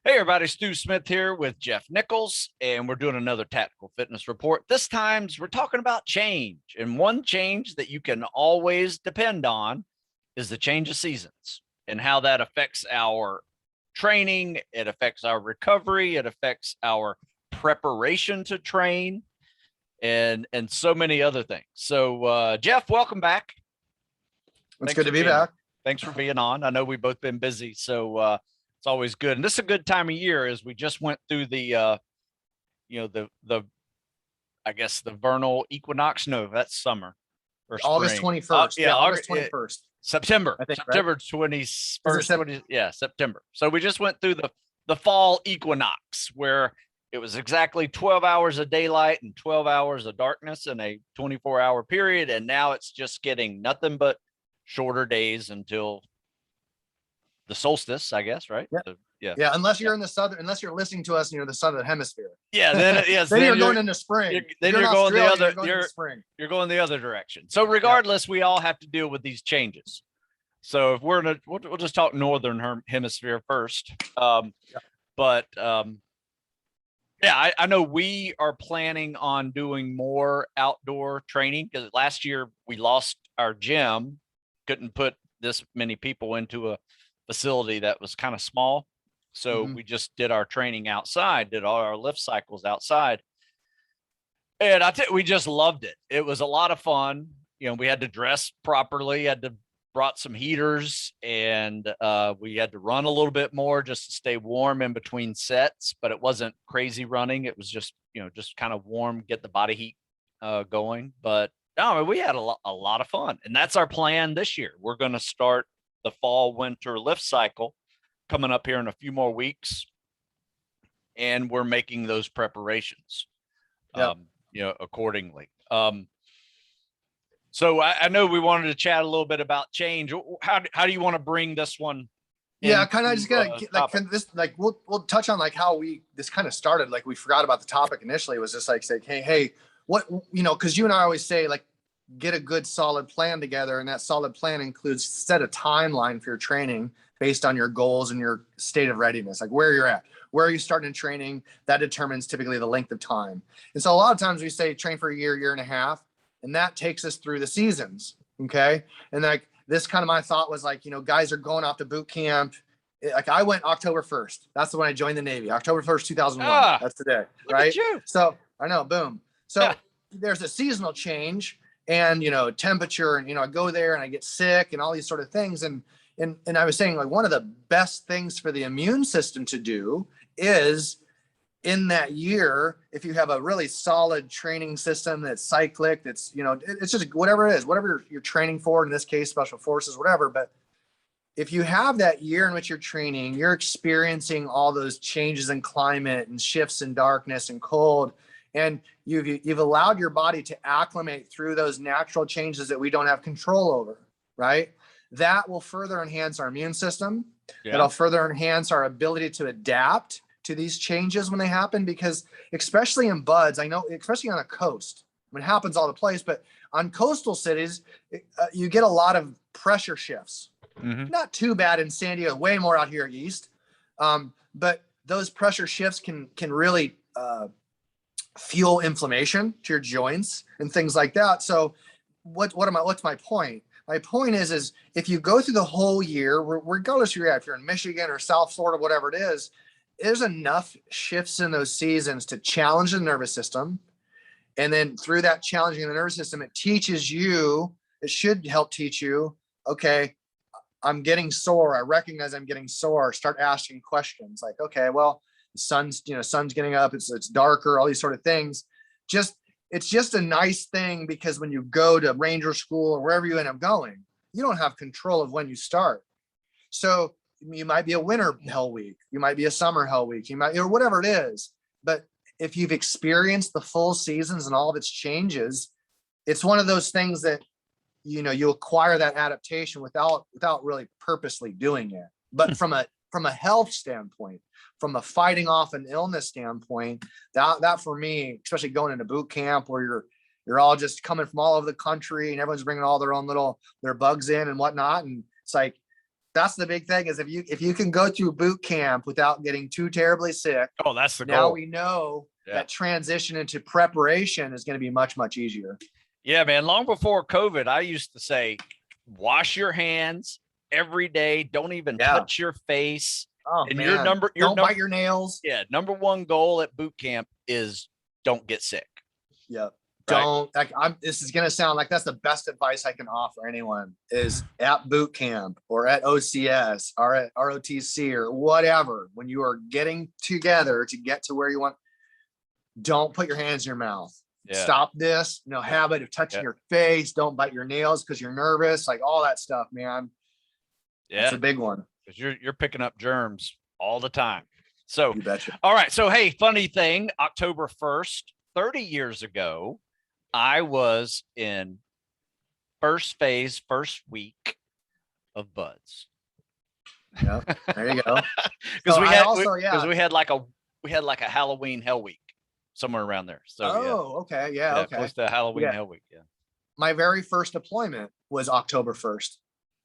Hey everybody, Stew Smith here with Jeff Nichols, and we're doing another tactical fitness report. This time we're talking about change, and one change that you can always depend on is the change of seasons and how that affects our training. It affects our recovery. It affects our preparation to train, and so many other things. So Jeff, welcome back. It's good to be back. Thanks for being on. I know we've both been busy, so it's always good. And this is a good time of year as we just went through the I guess the Vernal Equinox. No, that's summer or spring. August 21st. Yeah, August 21st. September. I think, September right? 21st. Yeah, September. So we just went through the fall equinox, where it was exactly 12 hours of daylight and 12 hours of darkness in a 24-hour period. And now it's just getting nothing but shorter days until the solstice, I guess, right? Yeah. So, yeah. Unless you're in the southern, unless you're listening to us, the southern hemisphere. Yeah. Then you're going into spring. You're going the other. You're going the other direction. So regardless, we all have to deal with these changes. So if we'll just talk northern hemisphere first. But I know we are planning on doing more outdoor training because last year we lost our gym, couldn't put this many people into a facility that was kind of small. So we just did our training outside, did all our lift cycles outside. And we just loved it. It was a lot of fun. We had to dress properly, brought some heaters, and we had to run a little bit more just to stay warm in between sets, but it wasn't crazy running. It was just, just kind of warm, get the body heat going. But no, we had a lot of fun. And that's our plan this year. We're going to start the fall winter lift cycle coming up here in a few more weeks, and we're making those preparations accordingly. So I know we wanted to chat a little bit about change. How do you want to bring this one? Kind of just gotta we'll touch on how this kind of started. We forgot about the topic initially. It was just saying, hey, what, because you and I always say get a good solid plan together, and that solid plan includes set a timeline for your training based on your goals and your state of readiness, where you're at, where are you starting in training. That determines typically the length of time. And so a lot of times we say train for a year and a half, and that takes us through the seasons. Okay. And this kind of my thought was guys are going off to boot camp. I went October 1st. That's when I joined the Navy, October 1st, 2001. That's today. Right. So I know, boom. So there's a seasonal change and, temperature, and, I go there and I get sick and all these sort of things. And I was saying one of the best things for the immune system to do is in that year, if you have a really solid training system that's cyclic, that's, it's just whatever it is, whatever you're training for, in this case, special forces, whatever. But if you have that year in which you're training, you're experiencing all those changes in climate and shifts in darkness and cold, and you've allowed your body to acclimate through those natural changes that we don't have control over, right? That will further enhance our immune system. Yeah. It'll further enhance our ability to adapt to these changes when they happen, because especially in buds, I know, especially on a coast, it happens all the place, but on coastal cities, you get a lot of pressure shifts. Not too bad in San Diego, way more out here east. But those pressure shifts can really fuel inflammation to your joints and things like that. So what's my point? My point is if you go through the whole year, regardless of if you're in Michigan or South Florida, whatever it is, there's enough shifts in those seasons to challenge the nervous system. And then through that challenging the nervous system, it should help teach you, okay, I'm getting sore. I recognize I'm getting sore. Start asking questions okay, well, the sun's getting up. It's darker, all these sort of things. It's just a nice thing, because when you go to Ranger School or wherever you end up going, you don't have control of when you start. So you might be a winter hell week. You might be a summer hell week. You might, or whatever it is. But if you've experienced the full seasons and all of its changes, it's one of those things that, you acquire that adaptation without really purposely doing it. But from a health standpoint, from a fighting off an illness standpoint, that for me, especially going into boot camp where you're all just coming from all over the country and everyone's bringing all their own their bugs in and whatnot. And it's That's the big thing, is if you can go through boot camp without getting too terribly sick. Oh, that's the now goal. we know that transition into preparation is going to be much, much easier. Yeah, man. Long before COVID, I used to say, wash your hands every day. Don't even touch your face. Oh, and man. Don't bite your nails. Yeah. Number one goal at boot camp is don't get sick. Yep. Don't, like, this is going to sound like that's the best advice I can offer anyone, is at boot camp or at OCS or at ROTC or whatever, when you are getting together to get to where you want, don't put your hands in your mouth. Stop this habit of touching your face. Don't bite your nails because you're nervous, like all that stuff, man. Yeah. It's a big one. Because you're picking up germs all the time. So, you betcha. All right. So, hey, funny thing, October 1st, 30 years ago, I was in first week of buds. Yeah, there you go. Because we had like a Halloween Hell Week somewhere around there. So okay. Yeah, okay. Close to Halloween Hell Week. Yeah. My very first deployment was October 1st,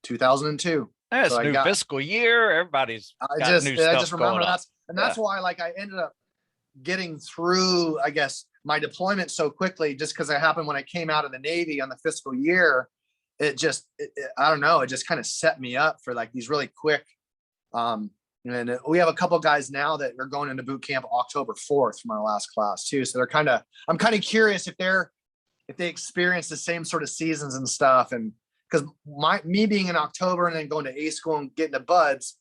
2002. That's so new fiscal year. Everybody's got new stuff. I just remember that's why, like, I ended up getting through, I guess, my deployment so quickly, just because it happened when I came out of the Navy on the fiscal year. I don't know, it just kind of set me up for like these really quick. And we have a couple guys now that are going into boot camp October 4th from our last class too. So I'm kind of curious if they experience the same sort of seasons and stuff. And because me being in October and then going to A school and getting to buds,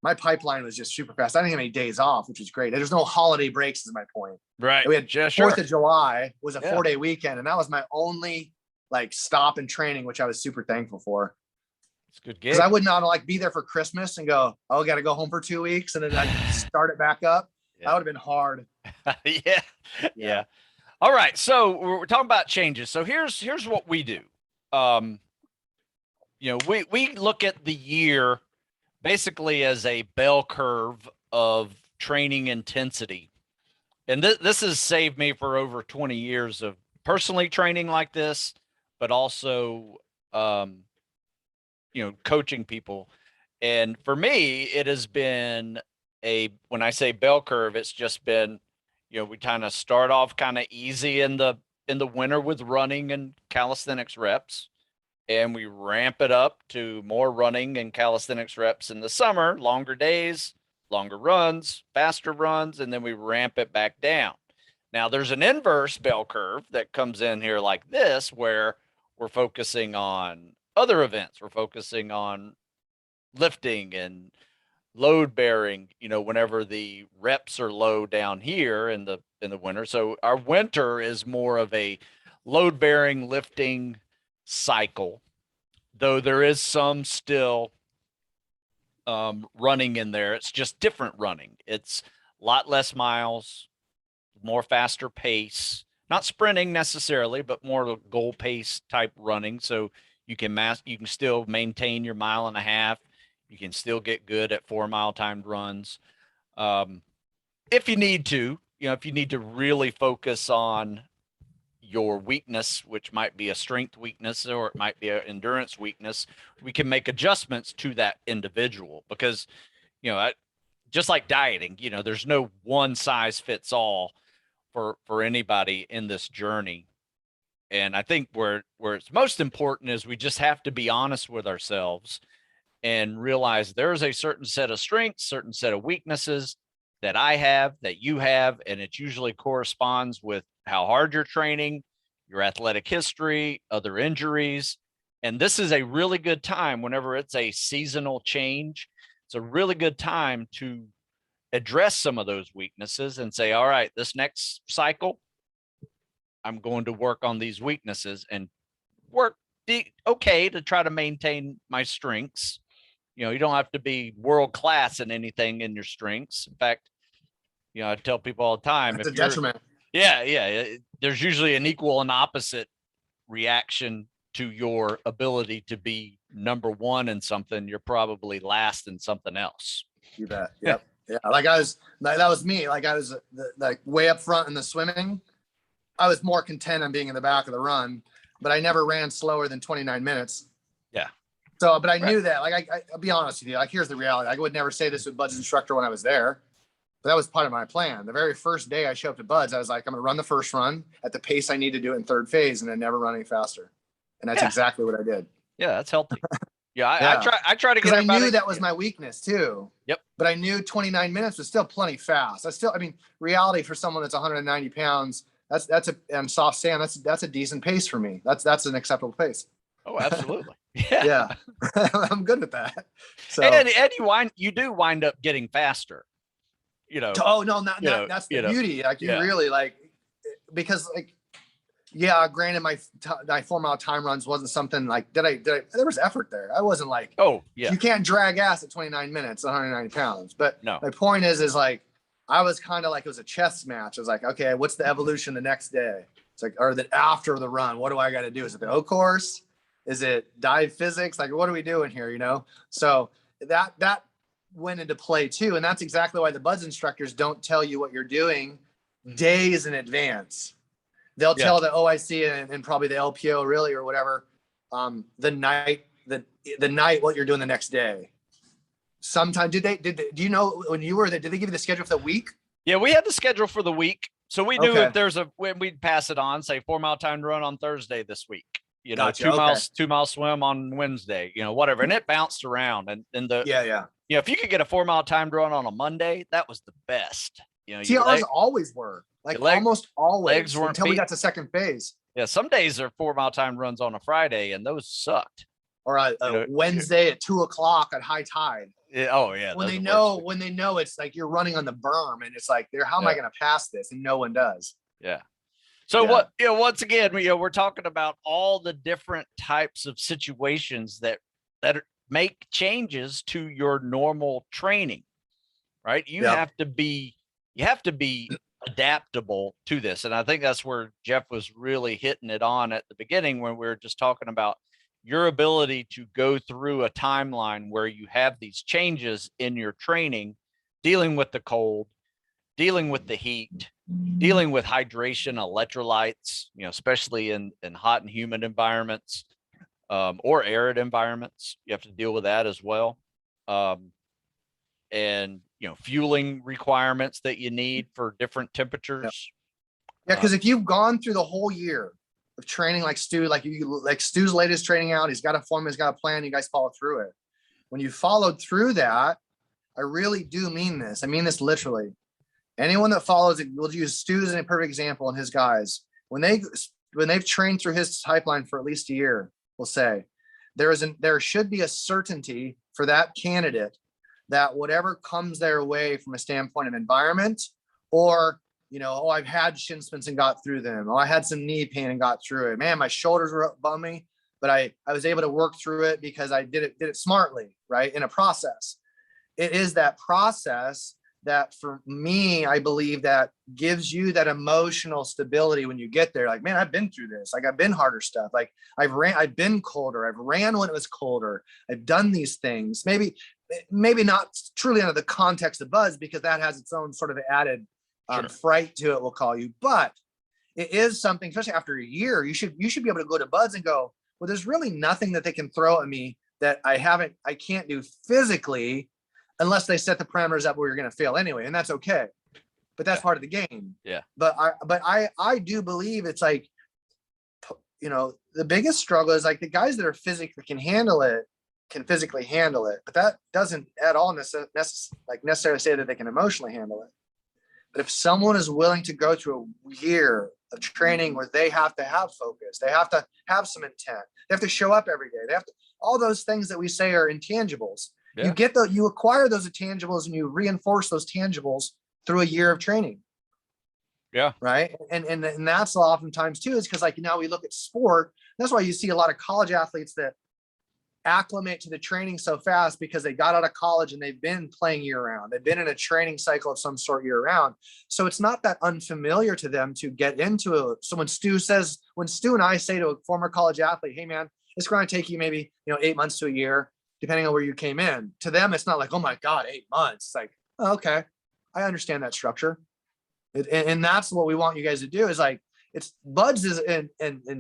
my pipeline was just super fast. I didn't have any days off, which was great. There's no holiday breaks is my point. Right. We had 4th of July was a 4-day weekend. And that was my only like stop in training, which I was super thankful for. It's good. Because I would not like be there for Christmas and go, oh, got to go home for 2 weeks. And then I start it back up. That would have been hard. Yeah. All right. So we're talking about changes. So here's what we do. We look at the year basically as a bell curve of training intensity. And this has saved me for over 20 years of personally training like this, but also, coaching people. And for me, it has been when I say bell curve, it's just been, we kind of start off kind of easy in the winter with running and calisthenics reps. And we ramp it up to more running and calisthenics reps in the summer, longer days, longer runs, faster runs, and then we ramp it back down. Now, there's an inverse bell curve that comes in here like this, where we're focusing on other events. We're focusing on lifting and load bearing, whenever the reps are low down here in the winter. So our winter is more of a load bearing lifting cycle, though there is some still running in there. It's just different running. It's a lot less miles, more faster pace, not sprinting necessarily, but more goal pace type running. So you can still maintain your 1.5 miles. You can still get good at 4-mile timed runs. If you need to, if you need to really focus on your weakness, which might be a strength weakness or it might be an endurance weakness, we can make adjustments to that individual, because, just like dieting, there's no one size fits all for anybody in this journey. And I think where it's most important is we just have to be honest with ourselves and realize there's a certain set of strengths, certain set of weaknesses that I have, that you have, and it usually corresponds with how hard you're training, your athletic history, other injuries. And this is a really good time whenever it's a seasonal change. It's a really good time to address some of those weaknesses and say, all right, this next cycle, I'm going to work on these weaknesses and work to try to maintain my strengths. You don't have to be world class in anything in your strengths. In fact, I tell people all the time, it's a detriment. Yeah. There's usually an equal and opposite reaction to your ability to be number one in something. You're probably last in something else. You bet. Yep. Yeah. That was me. Like I was like way up front in the swimming. I was more content on being in the back of the run, but I never ran slower than 29 minutes. Yeah. So, but I knew that, like, I'll be honest with you, like, here's the reality. I would never say this with Bud's instructor when I was there, but that was part of my plan. The very first day I showed up to Bud's, I was like, I'm going to run the first run at the pace I need to do it in third phase and then never run any faster. And that's exactly what I did. Yeah, that's healthy. Yeah, I try to get. I knew that was my weakness too. Yep. But I knew 29 minutes was still plenty fast. I mean, reality for someone that's 190 pounds, and soft sand, that's a decent pace for me. That's an acceptable pace. Oh, absolutely. Yeah. I'm good with that. So and you do wind up getting faster. You know. Oh no, that's the beauty. Like you really like, because like, yeah, granted, my 4 mile time runs wasn't something like there was effort there. I wasn't like, oh yeah, you can't drag ass at 29 minutes, 190 pounds. But no, my point is like, I was kind of like, it was a chess match. I was like, okay, what's the evolution the next day? It's like, or that after the run, what do I got to do? Is it the O course? Is it dive physics? Like, what are we doing here? You know? So that went into play too. And that's exactly why the Buds instructors don't tell you what you're doing days in advance. They'll tell the OIC and probably the LPO really, or whatever, the night what you're doing the next day. Sometimes do you know when you were there, did they give you the schedule for the week? Yeah, we had the schedule for the week. So we knew if there's when we'd pass it on, say 4 mile time run on Thursday this week, you know, gotcha. 2 mile swim on Wednesday, you know, whatever. And it bounced around and you know, if you could get a 4 mile time run on a Monday, that was the best. You know, TRs always were like almost always until we got to second phase. Yeah, some days are 4 mile time runs on a Friday, and those sucked. Or a Wednesday at 2 o'clock at high tide. Yeah, oh yeah. When they know it's like you're running on the berm, and it's like, how am I going to pass this? And no one does. Yeah. So what? You know, once again, we're talking about all the different types of situations that make changes to your normal training, right? You have to be adaptable to this. And I think that's where Jeff was really hitting it on at the beginning when we were just talking about your ability to go through a timeline where you have these changes in your training, dealing with the cold, dealing with the heat, dealing with hydration, electrolytes, you know, especially in hot and humid environments, or arid environments. You have to deal with that as well. And, you know, fueling requirements that you need for different temperatures. Yeah, because if you've gone through the whole year of training like Stu, like Stu's latest training out, he's got a form, he's got a plan, you guys follow through it. When you followed through that, I really do mean this. I mean this literally. Anyone that follows it, we'll use Stu as a perfect example and his guys. When they've trained through his pipeline for at least a year, we'll say there should be a certainty for that candidate that whatever comes their way from a standpoint of environment, or, you know, I've had shin splints and got through them. I had some knee pain and got through it. Man, my shoulders were bumming, but I was able to work through it because I did it smartly, right? In a process. It is that process that for me, I believe that gives you that emotional stability when you get there. Like, man, I've been through this. Like, I've been harder stuff. Like I've been colder. I've ran when it was colder. I've done these things. Maybe not truly under the context of Buzz, because that has its own sort of added fright to it, we'll call you. But it is something, especially after a year, you should be able to go to Buzz and go, well, there's really nothing that they can throw at me that I can't do physically, unless they set the parameters up where you're going to fail anyway. And that's okay. But that's part of the game. Yeah. But I do believe it's like, you know, the biggest struggle is like the guys that are physically can physically handle it, but that doesn't at all necessarily say that they can emotionally handle it. But if someone is willing to go through a year of training where they have to have focus, they have to have some intent, they have to show up every day, they have to, all those things that we say are intangibles. Yeah. You acquire those intangibles and you reinforce those tangibles through a year of training. Yeah. Right. And that's oftentimes too, is because like now we look at sport. That's why you see a lot of college athletes that acclimate to the training so fast, because they got out of college and they've been playing year round. They've been in a training cycle of some sort year round. So it's not that unfamiliar to them to get into it. So when Stu and I say to a former college athlete, hey man, it's going to take you maybe, 8 months to a year, depending on where you came in. To them, it's not like, oh my God, 8 months. It's like, oh, okay, I understand that structure. And that's what we want you guys to do, is like, it's Buds and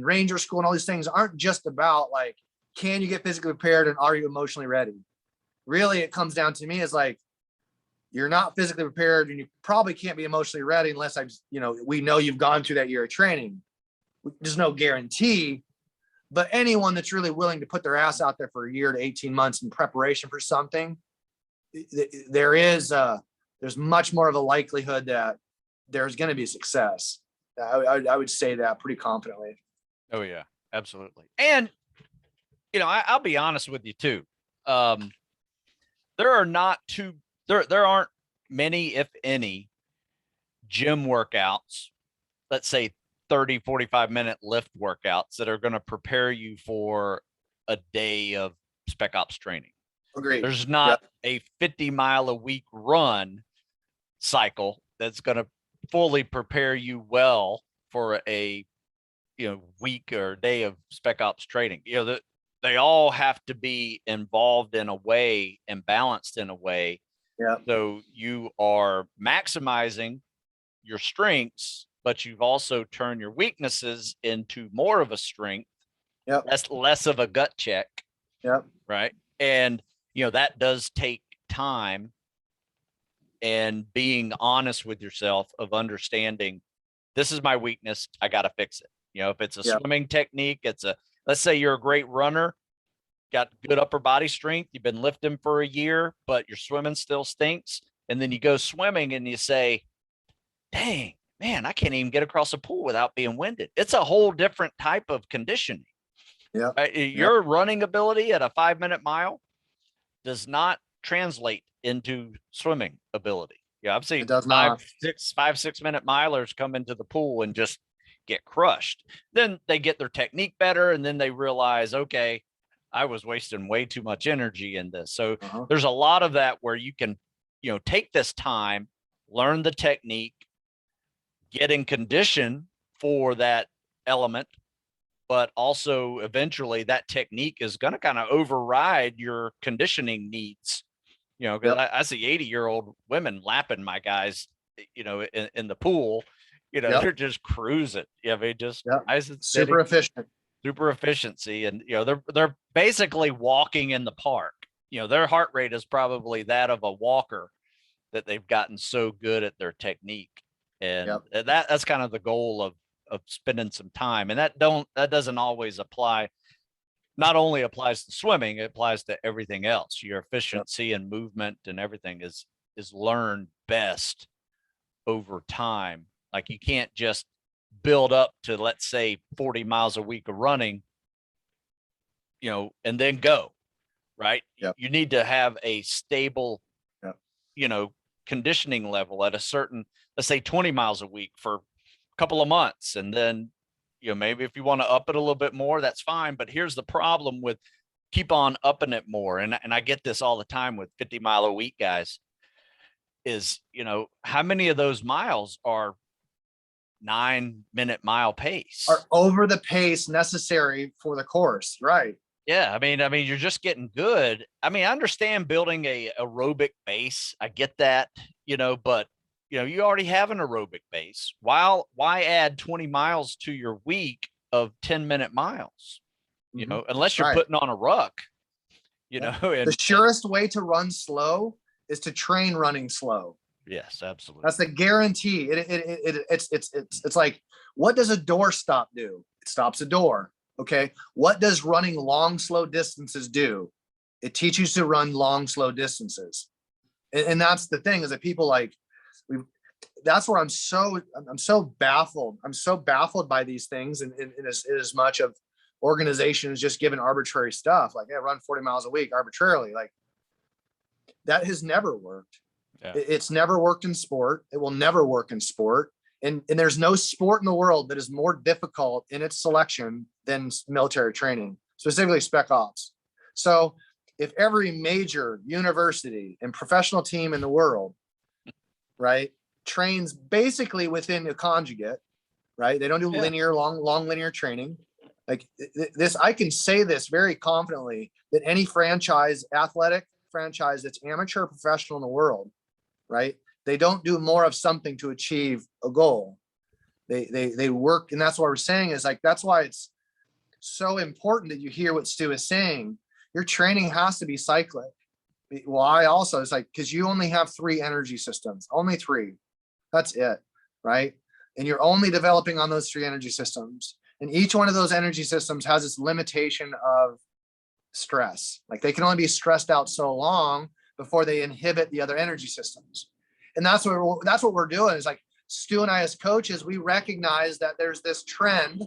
Ranger School and all these things aren't just about like can you get physically prepared and are you emotionally ready? Really, it comes down to me is like, you're not physically prepared and you probably can't be emotionally ready unless we know you've gone through that year of training. There's no guarantee, but anyone that's really willing to put their ass out there for a year to 18 months in preparation for something, there's much more of a likelihood that there's going to be success. I would say that pretty confidently. Oh yeah, absolutely. And, I'll be honest with you too. There aren't many, if any, gym workouts, let's say 30, 45-minute lift workouts that are going to prepare you for a day of spec ops training. Agreed. There's not a 50-mile-a-week run cycle that's going to fully prepare you well for a week or day of spec ops training. They all have to be involved in a way and balanced in a way. Yeah. So you are maximizing your strengths, but you've also turned your weaknesses into more of a strength. Yep. That's less of a gut check. Yep. Right. And, that does take time and being honest with yourself of understanding this is my weakness. I got to fix it. If it's a swimming technique, let's say you're a great runner, got good upper body strength. You've been lifting for a year, but your swimming still stinks. And then you go swimming and you say, dang, man, I can't even get across a pool without being winded. It's a whole different type of conditioning. Yeah. Your running ability at a 5-minute mile does not translate into swimming ability. I've seen 5-6 minute milers come into the pool and just get crushed. Then they get their technique better, and then they realize, okay, I was wasting way too much energy in this. So there's a lot of that where you can, take this time, learn the technique, get in condition for that element, but also eventually that technique is going to kind of override your conditioning needs. Because I see 80-year-old women lapping my guys, in the pool, they're just cruising. Super efficient. Super efficiency. And, they're basically walking in the park. Their heart rate is probably that of a walker, that they've gotten so good at their technique. And that's kind of the goal of spending some time. And that doesn't always apply. Not only applies to swimming, it applies to everything else. Your efficiency and movement and everything is learned best over time. Like you can't just build up to, let's say, 40 miles a week of running, and then go, right? You need to have a stable, conditioning level at a certain, let's say 20 miles a week for a couple of months. And then, maybe if you want to up it a little bit more, that's fine. But here's the problem with keep on upping it more. And I get this all the time with 50-mile-a-week guys is, how many of those miles are 9-minute mile pace? Are over the pace necessary for the course, right? Yeah. I mean, you're just getting good. I understand building a aerobic base. I get that, but you already have an aerobic base. Why add 20 miles to your week of 10-minute miles? Unless you're putting on a ruck, And the surest way to run slow is to train running slow. Yes, absolutely. That's the guarantee. It's like, what does a door stop do? It stops a door. Okay. What does running long, slow distances do? It teaches you to run long, slow distances. And that's the thing, is that people that's where I'm so baffled. I'm so baffled by these things. And as much of organizations just given arbitrary stuff, like, run 40 miles a week arbitrarily. Like, that has never worked. Yeah. It's never worked in sport. It will never work in sport. And there's no sport in the world that is more difficult in its selection than military training, specifically spec ops. So if every major university and professional team in the world, right, trains basically within a conjugate, right? They don't do linear, long linear training. Like this, I can say this very confidently, that any athletic franchise that's amateur or professional in the world, right? They don't do more of something to achieve a goal. They work. And that's what we're saying is, like, that's why so important that you hear what Stu is saying. Your training has to be cyclic. Why also? It's like, because you only have 3 energy systems, only 3. That's it, right? And you're only developing on those 3 energy systems. And each one of those energy systems has its limitation of stress. Like they can only be stressed out so long before they inhibit the other energy systems. And that's what we're doing is like Stu and I as coaches, we recognize that there's this trend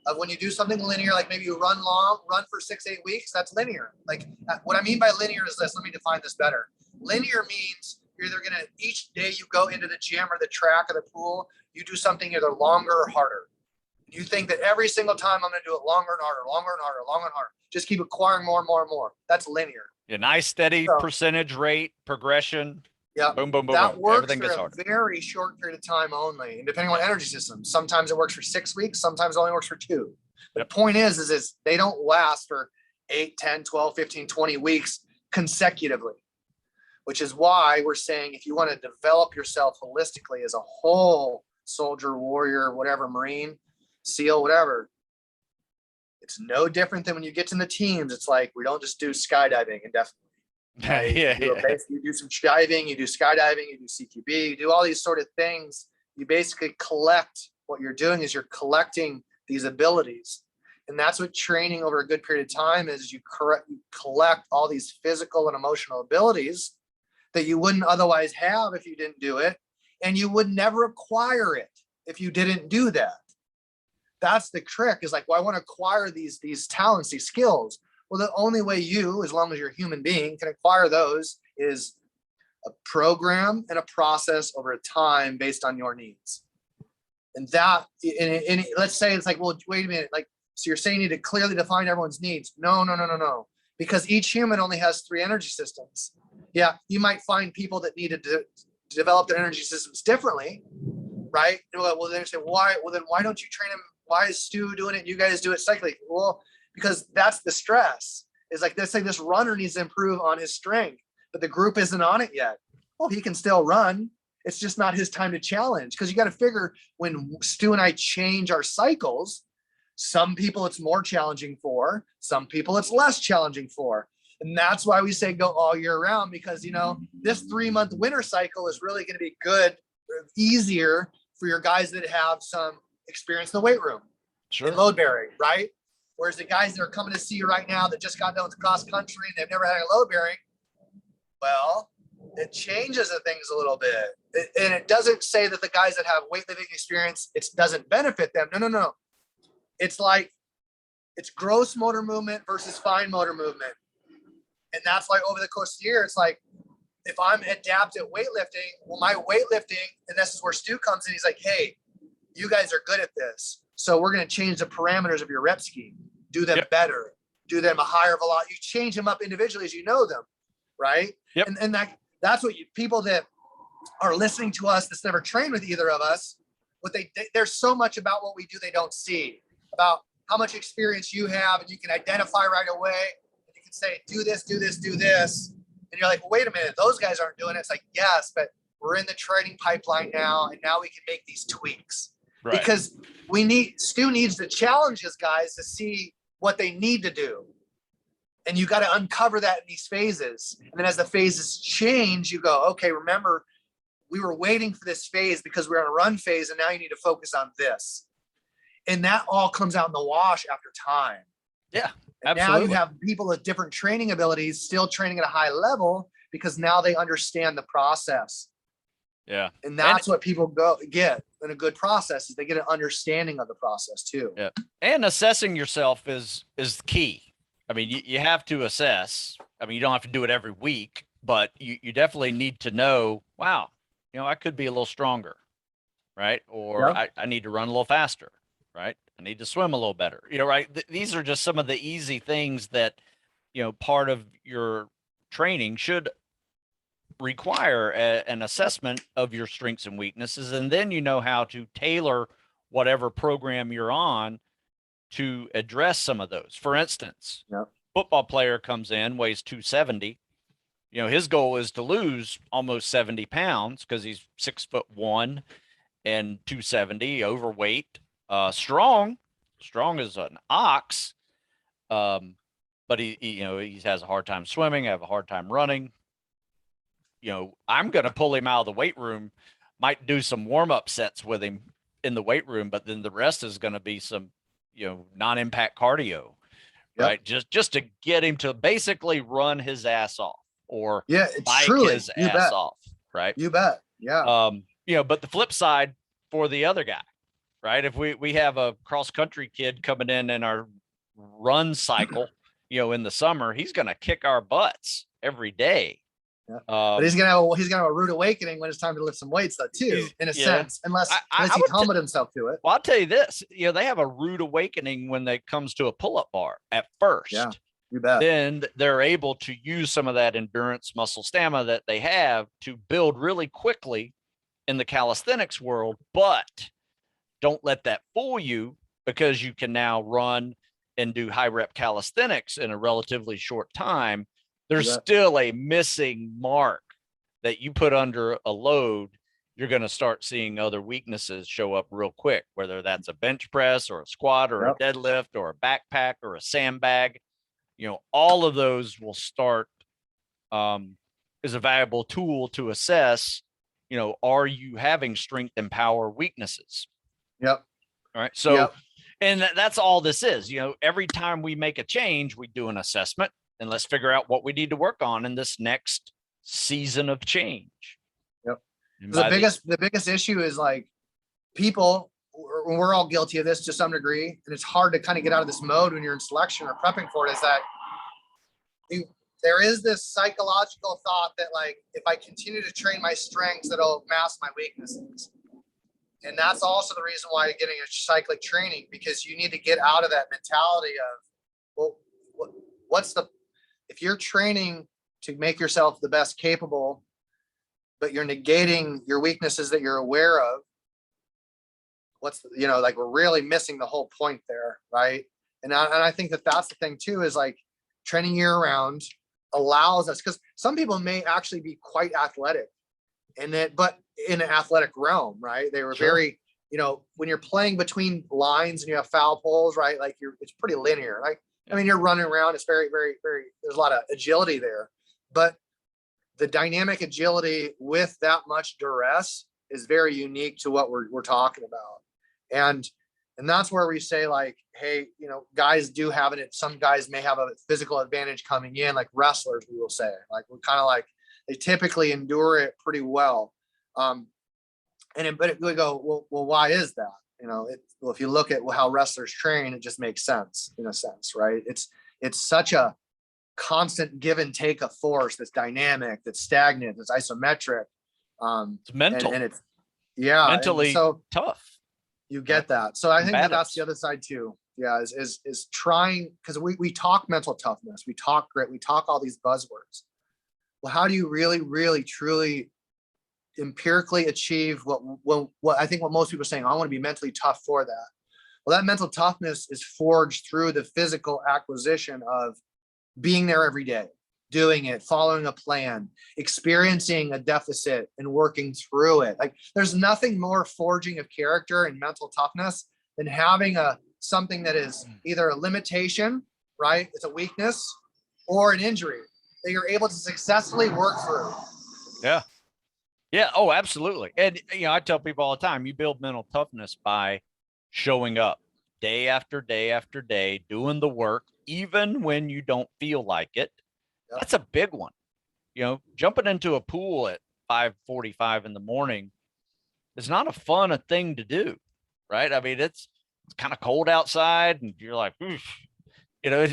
of when you do something linear, like maybe you run for 6-8 weeks, that's linear. Like what I mean by linear is this, let me define this better. Linear means you're either gonna, each day you go into the gym or the track or the pool, you do something either longer or harder. You think that every single time I'm gonna do it longer and harder, longer and harder, longer and harder. Just keep acquiring more and more and more. That's linear. A nice steady percentage rate progression. Yeah. Boom, boom, boom. That boom. works Everything for gets a harder. very short period of time only. And depending on energy systems, sometimes it works for 6 weeks, sometimes it only works for 2. The point is they don't last for 8, 10, 12, 15, 20 weeks consecutively, which is why we're saying if you want to develop yourself holistically as a whole soldier, warrior, whatever, Marine, SEAL, whatever, it's no different than when you get to the teams. It's like, we don't just do skydiving indefinitely. Right? You do some diving, you do skydiving, you do CQB, you do all these sort of things. You basically collect, what you're doing is you're collecting these abilities. And that's what training over a good period of time is. You collect all these physical and emotional abilities that you wouldn't otherwise have if you didn't do it. And you would never acquire it if you didn't do that. That's the trick, is like, well, I want to acquire these talents, these skills. Well, the only way you, as long as you're a human being, can acquire those is a program and a process over a time based on your needs. And that, and let's say it's like, well, wait a minute, like, so you're saying you need to clearly define everyone's needs. No. Because each human only has 3 energy systems. Yeah, you might find people that need to develop their energy systems differently, right? Well, they say, why? Well, then why don't you train them? Why is Stu doing it? You guys do it cyclically. Well, because that's the stress. It's like, let's say this runner needs to improve on his strength, but the group isn't on it yet. Well, he can still run. It's just not his time to challenge. Because you got to figure, when Stu and I change our cycles, some people it's more challenging for, some people it's less challenging for. And that's why we say go all year round, because, you know, this 3-month winter cycle is really going to be good, easier for your guys that have some experience in the weight room, sure, and load bearing, right? Whereas the guys that are coming to see you right now that just got done with cross country and they've never had a load bearing, well, it changes the things a little bit. And it doesn't say that the guys that have weightlifting experience, it doesn't benefit them. No. It's like, it's gross motor movement versus fine motor movement. And that's why over the course of the year, it's like, if I'm adept at weightlifting, well, my weightlifting, and this is where Stu comes in, he's like, hey, you guys are good at this. So we're going to change the parameters of your rep scheme, do them better, do them a higher velocity. You change them up individually as you know them, right? Yep. And that's what people that are listening to us that's never trained with either of us, there's so much about what we do they don't see, about how much experience you have, and you can identify right away, and you can say, do this, do this, do this. And you're like, well, wait a minute, those guys aren't doing it. It's like, yes, but we're in the training pipeline now, and now we can make these tweaks. Right. Because Stu needs to challenge his guys to see what they need to do. And you got to uncover that in these phases. And then as the phases change, you go, okay, remember, we were waiting for this phase because we're in a run phase, and now you need to focus on this. And that all comes out in the wash after time. Yeah, and absolutely. Now you have people with different training abilities still training at a high level because now they understand the process. Yeah. And that's what people get in a good process, is they get an understanding of the process too. Yeah. And assessing yourself is key. I mean, you have to assess. I mean, you don't have to do it every week, but you definitely need to know, wow, you know, I could be a little stronger, right? Or I need to run a little faster, right? I need to swim a little better, you know, right? These are just some of the easy things that, you know, part of your training should require an assessment of your strengths and weaknesses. And then you know how to tailor whatever program you're on to address some of those. For instance, football player comes in, weighs 270. You know, his goal is to lose almost 70 pounds because he's 6'1" and 270, overweight, strong, strong as an ox. But he, you know, he has a hard time swimming, have a hard time running. You know, I'm going to pull him out of the weight room, might do some warm-up sets with him in the weight room, but then the rest is going to be some, you know, non-impact cardio, right? Just to get him to basically run his ass off or bike his ass off, right? You bet. Yeah. You know, but the flip side for the other guy, right? If we have a cross-country kid coming in our run cycle, you know, in the summer, he's going to kick our butts every day. Yeah. But he's gonna have a rude awakening when it's time to lift some weights, though, too, in a sense, unless he helmet himself to it. Well, I'll tell you this, you know, they have a rude awakening when it comes to a pull-up bar at first. Yeah, you bet. Then they're able to use some of that endurance muscle stamina that they have to build really quickly in the calisthenics world, but don't let that fool you, because you can now run and do high rep calisthenics in a relatively short time. There's still a missing mark that you put under a load. You're going to start seeing other weaknesses show up real quick, whether that's a bench press or a squat or a deadlift or a backpack or a sandbag. You know, all of those will start is a valuable tool to assess, you know, are you having strength and power weaknesses? Yep. All right. So, and that's all this is. You know, every time we make a change, we do an assessment. And let's figure out what we need to work on in this next season of change. Yep. The biggest issue is like people, we're all guilty of this to some degree, and it's hard to kind of get out of this mode when you're in selection or prepping for it, is that there is this psychological thought that like, if I continue to train my strengths, it'll mask my weaknesses. And that's also the reason why you're getting a cyclic training, because you need to get out of that mentality of, well, if you're training to make yourself the best capable, but you're negating your weaknesses that you're aware of, like we're really missing the whole point there, right? And I think that's the thing too, is like training year round allows us, because some people may actually be quite athletic, but in an athletic realm, right? They were very, you know, when you're playing between lines and you have foul poles, right? Like it's pretty linear. Like, I mean, you're running around. It's very, very, very, there's a lot of agility there, but the dynamic agility with that much duress is very unique to what we're talking about. And that's where we say like, hey, you know, guys do have it. Some guys may have a physical advantage coming in, like wrestlers, we will say, like, we're kind of like, they typically endure it pretty well. But we go, well, why is that? You know, if you look at how wrestlers train, it just makes sense in a sense, right? It's such a constant give and take of force that's dynamic, that's stagnant, that's isometric. It's mental, and it's mentally so tough. You get that. So I think that's the other side too. Yeah, is trying, because we talk mental toughness, we talk grit, we talk all these buzzwords. Well, how do you really, really, truly empirically achieve what I think what most people are saying? I want to be mentally tough for that. Well, that mental toughness is forged through the physical acquisition of being there every day, doing it, following a plan, experiencing a deficit and working through it. Like, there's nothing more forging of character and mental toughness than having something that is either a limitation, right? It's a weakness, or an injury that you're able to successfully work through. Yeah. Yeah. Oh, absolutely. And, you know, I tell people all the time, you build mental toughness by showing up day after day after day, doing the work, even when you don't feel like it. Yep. That's a big one. You know, jumping into a pool at 5:45 in the morning is not a fun thing to do, right? I mean, it's kind of cold outside and you're like, oof, you know,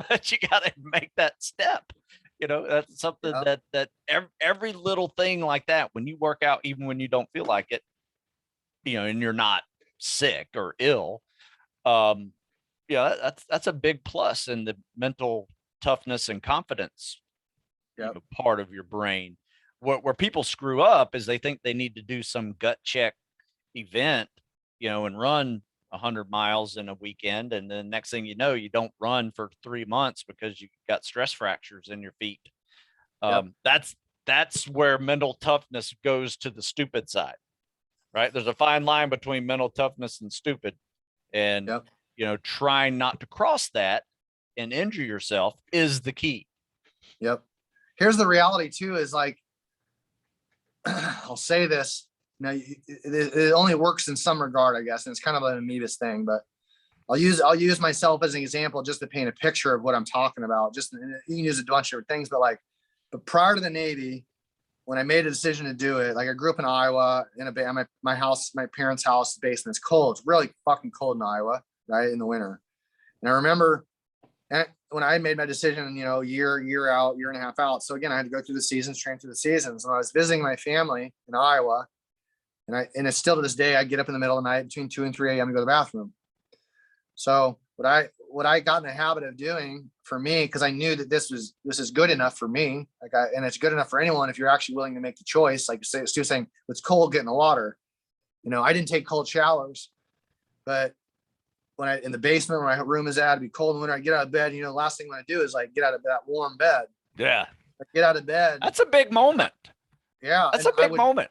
but you got to make that step. You know, that's something that every little thing like that, when you work out, even when you don't feel like it, you know, and you're not sick or ill, that's a big plus in the mental toughness and confidence part of your brain. Where people screw up is they think they need to do some gut check event, you know, and run 100 miles in a weekend, and then next thing you know, you don't run for 3 months because you got stress fractures in your feet. That's where mental toughness goes to the stupid side, right? There's a fine line between mental toughness and stupid, and trying not to cross that and injure yourself is the key. Yep. Here's the reality too, is like, I'll say this, it only works in some regard, I guess. And it's kind of an amoebus thing, but I'll use myself as an example just to paint a picture of what I'm talking about. Just, you can use a bunch of things, but prior to the Navy, when I made a decision to do it, like I grew up in Iowa in my house, my parents' house basement. It's cold. It's really fucking cold in Iowa, right? In the winter. And I remember when I made my decision, year out, year and a half out. So again, I had to go through the seasons, train through the seasons. And I was visiting my family in Iowa, and it's still to this day, I get up in the middle of the night between 2 and 3 a.m. to go to the bathroom. So what I got in the habit of doing for me, because I knew that this is good enough for me, and it's good enough for anyone if you're actually willing to make the choice. Like Stu saying, it's cold, get in the water. I didn't take cold showers, but when in the basement where my room is at, it'd be cold in the winter. I get out of bed. The last thing I do is get out of that warm bed. Yeah. Get out of bed. That's a big moment. Yeah. That's a big moment.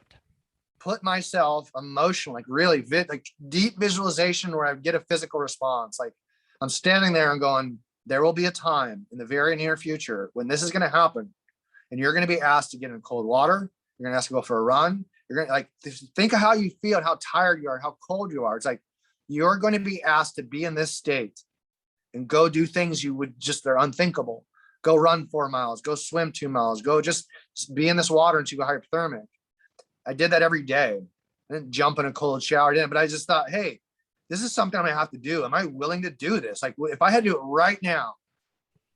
Put myself emotional, really deep visualization where I get a physical response. I'm standing there and going, there will be a time in the very near future when this is going to happen. And you're going to be asked to get in cold water. You're going to ask to go for a run. You're going to think of how you feel and how tired you are, how cold you are. It's you're going to be asked to be in this state and go do things they're unthinkable. Go run 4 miles, go swim 2 miles, go just be in this water until you go hypothermic. I did that every day. I didn't jump in a cold shower, but I just thought, hey, this is something I'm gonna have to do. Am I willing to do this? If I had to do it right now,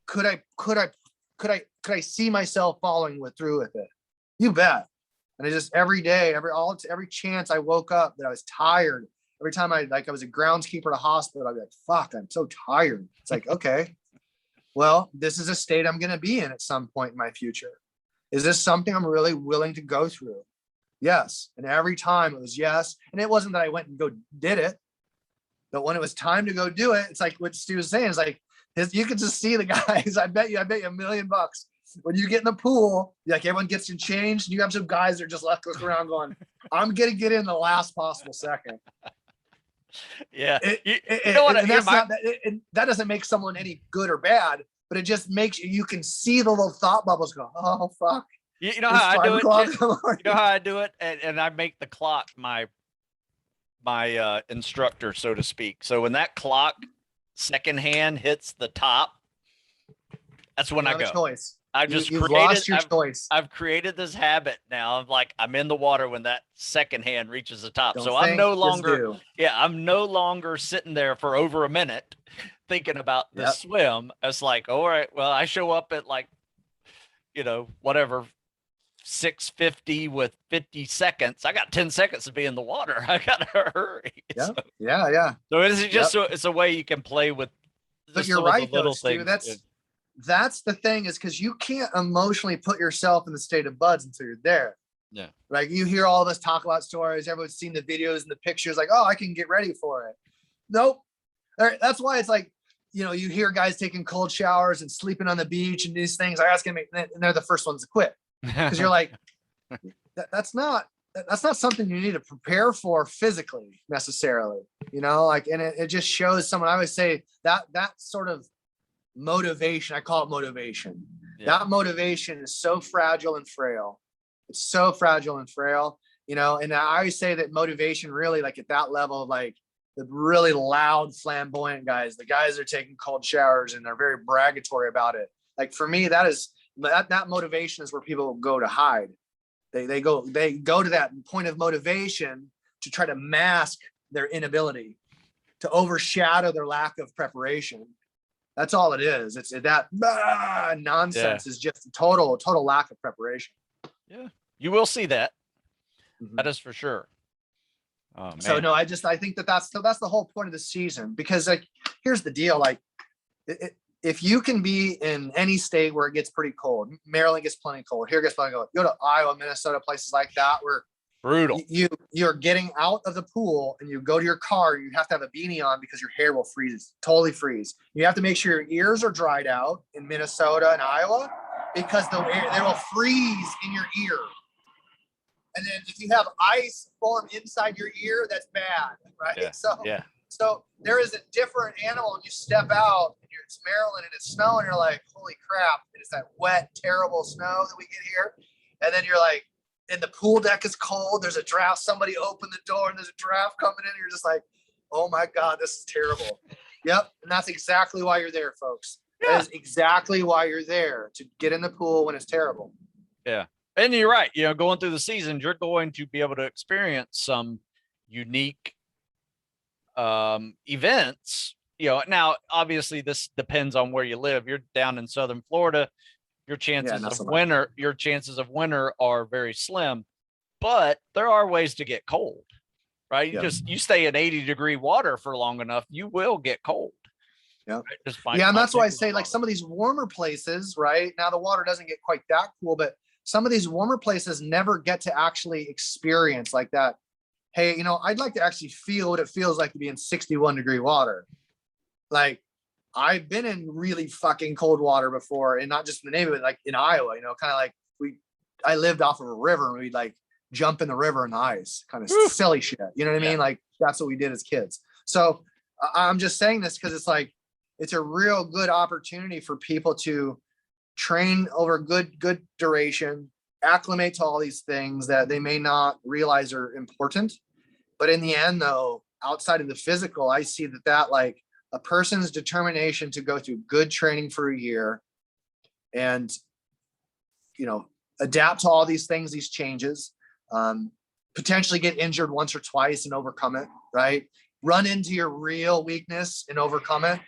could I see myself following through with it? You bet. And I just every day, every chance I woke up that I was tired. Every time I was a groundskeeper at a hospital, I'd be like, fuck, I'm so tired. It's okay, well, this is a state I'm going to be in at some point in my future. Is this something I'm really willing to go through? Yes. And every time it was yes. And it wasn't that I went and did it, but when it was time to go do it, it's like what Stu was saying, you can just see the guys. I bet you $1 million. When you get in the pool, everyone gets to change, and you have some guys that are just left looking around going, I'm going to get in the last possible second. Yeah. That doesn't make someone any good or bad, but it just makes you can see the little thought bubbles go, oh, fuck. You know how I do it? You know how I do it? And I make the clock my instructor, so to speak. So when that clock second hand hits the top, that's when I go. Choice. You've lost your choice. I've created this habit now of I'm in the water when that second hand reaches the top. Don't so think, I'm no longer sitting there for over a minute thinking about the swim. It's all right, well, I show up at whatever 6:50 with 50 seconds. I got 10 seconds to be in the water. I gotta hurry. Yeah. So it's just it's a way you can play with. But you're right, though, Stu. That's the thing, is because you can't emotionally put yourself in the state of buds until you're there. Yeah. You hear all of us talk about stories. Everyone's seen the videos and the pictures. Oh, I can get ready for it. Nope. That's why it's you hear guys taking cold showers and sleeping on the beach and these things. And they're the first ones to quit, because you're that's not something you need to prepare for physically necessarily. And it just shows someone. I always say that sort of motivation, I call it motivation. Yeah. That motivation is so fragile and frail. It's so fragile and frail, and I always say that motivation really, at that level, the really loud, flamboyant guys, the guys that are taking cold showers and they're very bragatory about it. For me, that motivation is where people go to hide. They go to that point of motivation to try to mask their inability, to overshadow their lack of preparation. That's all it is. It's that nonsense is just a total lack of preparation. Yeah, you will see that. Mm-hmm. That is for sure. Oh, man. So no, I think that's the whole point of the season, because here's the deal. If you can be in any state where it gets pretty cold, Maryland gets plenty cold, here gets plenty cold, go to Iowa, Minnesota, places like that where brutal. You're getting out of the pool and you go to your car. You have to have a beanie on because your hair will totally freeze. You have to make sure your ears are dried out in Minnesota and Iowa, because they will freeze in your ear. And then if you have ice form inside your ear, that's bad, right? Yeah. So yeah. So there is a different animal, and you step out, and it's Maryland, and it's snowing. You're like, holy crap! And it's that wet, terrible snow that we get here. And then you're like, and the pool deck is cold. There's a draft. Somebody opened the door, and there's a draft coming in. And you're just like, oh my god, this is terrible. Yep, and that's exactly why you're there, folks. Yeah. That is exactly why you're there, to get in the pool when it's terrible. Yeah, and you're right. You know, going through the seasons, you're going to be able to experience some unique events. You know, now obviously this depends on where you live. You're down in southern Florida, your chances of winter are very slim, but there are ways to get cold, right? You stay in 80-degree water for long enough, you will get cold. Yeah. Right? And that's why I say, like, some of these warmer places, right now, the water doesn't get quite that cool, but some of these warmer places never get to actually experience like that. Hey, you know, I'd like to actually feel what it feels like to be in 61-degree water. Like, I've been in really fucking cold water before, and not just in the Navy, but like in Iowa, you know, kind of like I lived off of a river, and we'd like jump in the river in the ice, kind of silly shit. You know what I mean? Like, that's what we did as kids. So I'm just saying this because it's like, it's a real good opportunity for people to train over good duration, acclimate to all these things that they may not realize are important. But in the end, though, outside of the physical, I see that like a person's determination to go through good training for a year and, you know, adapt to all these things, these changes, potentially get injured once or twice and overcome it, right? Run into your real weakness and overcome it.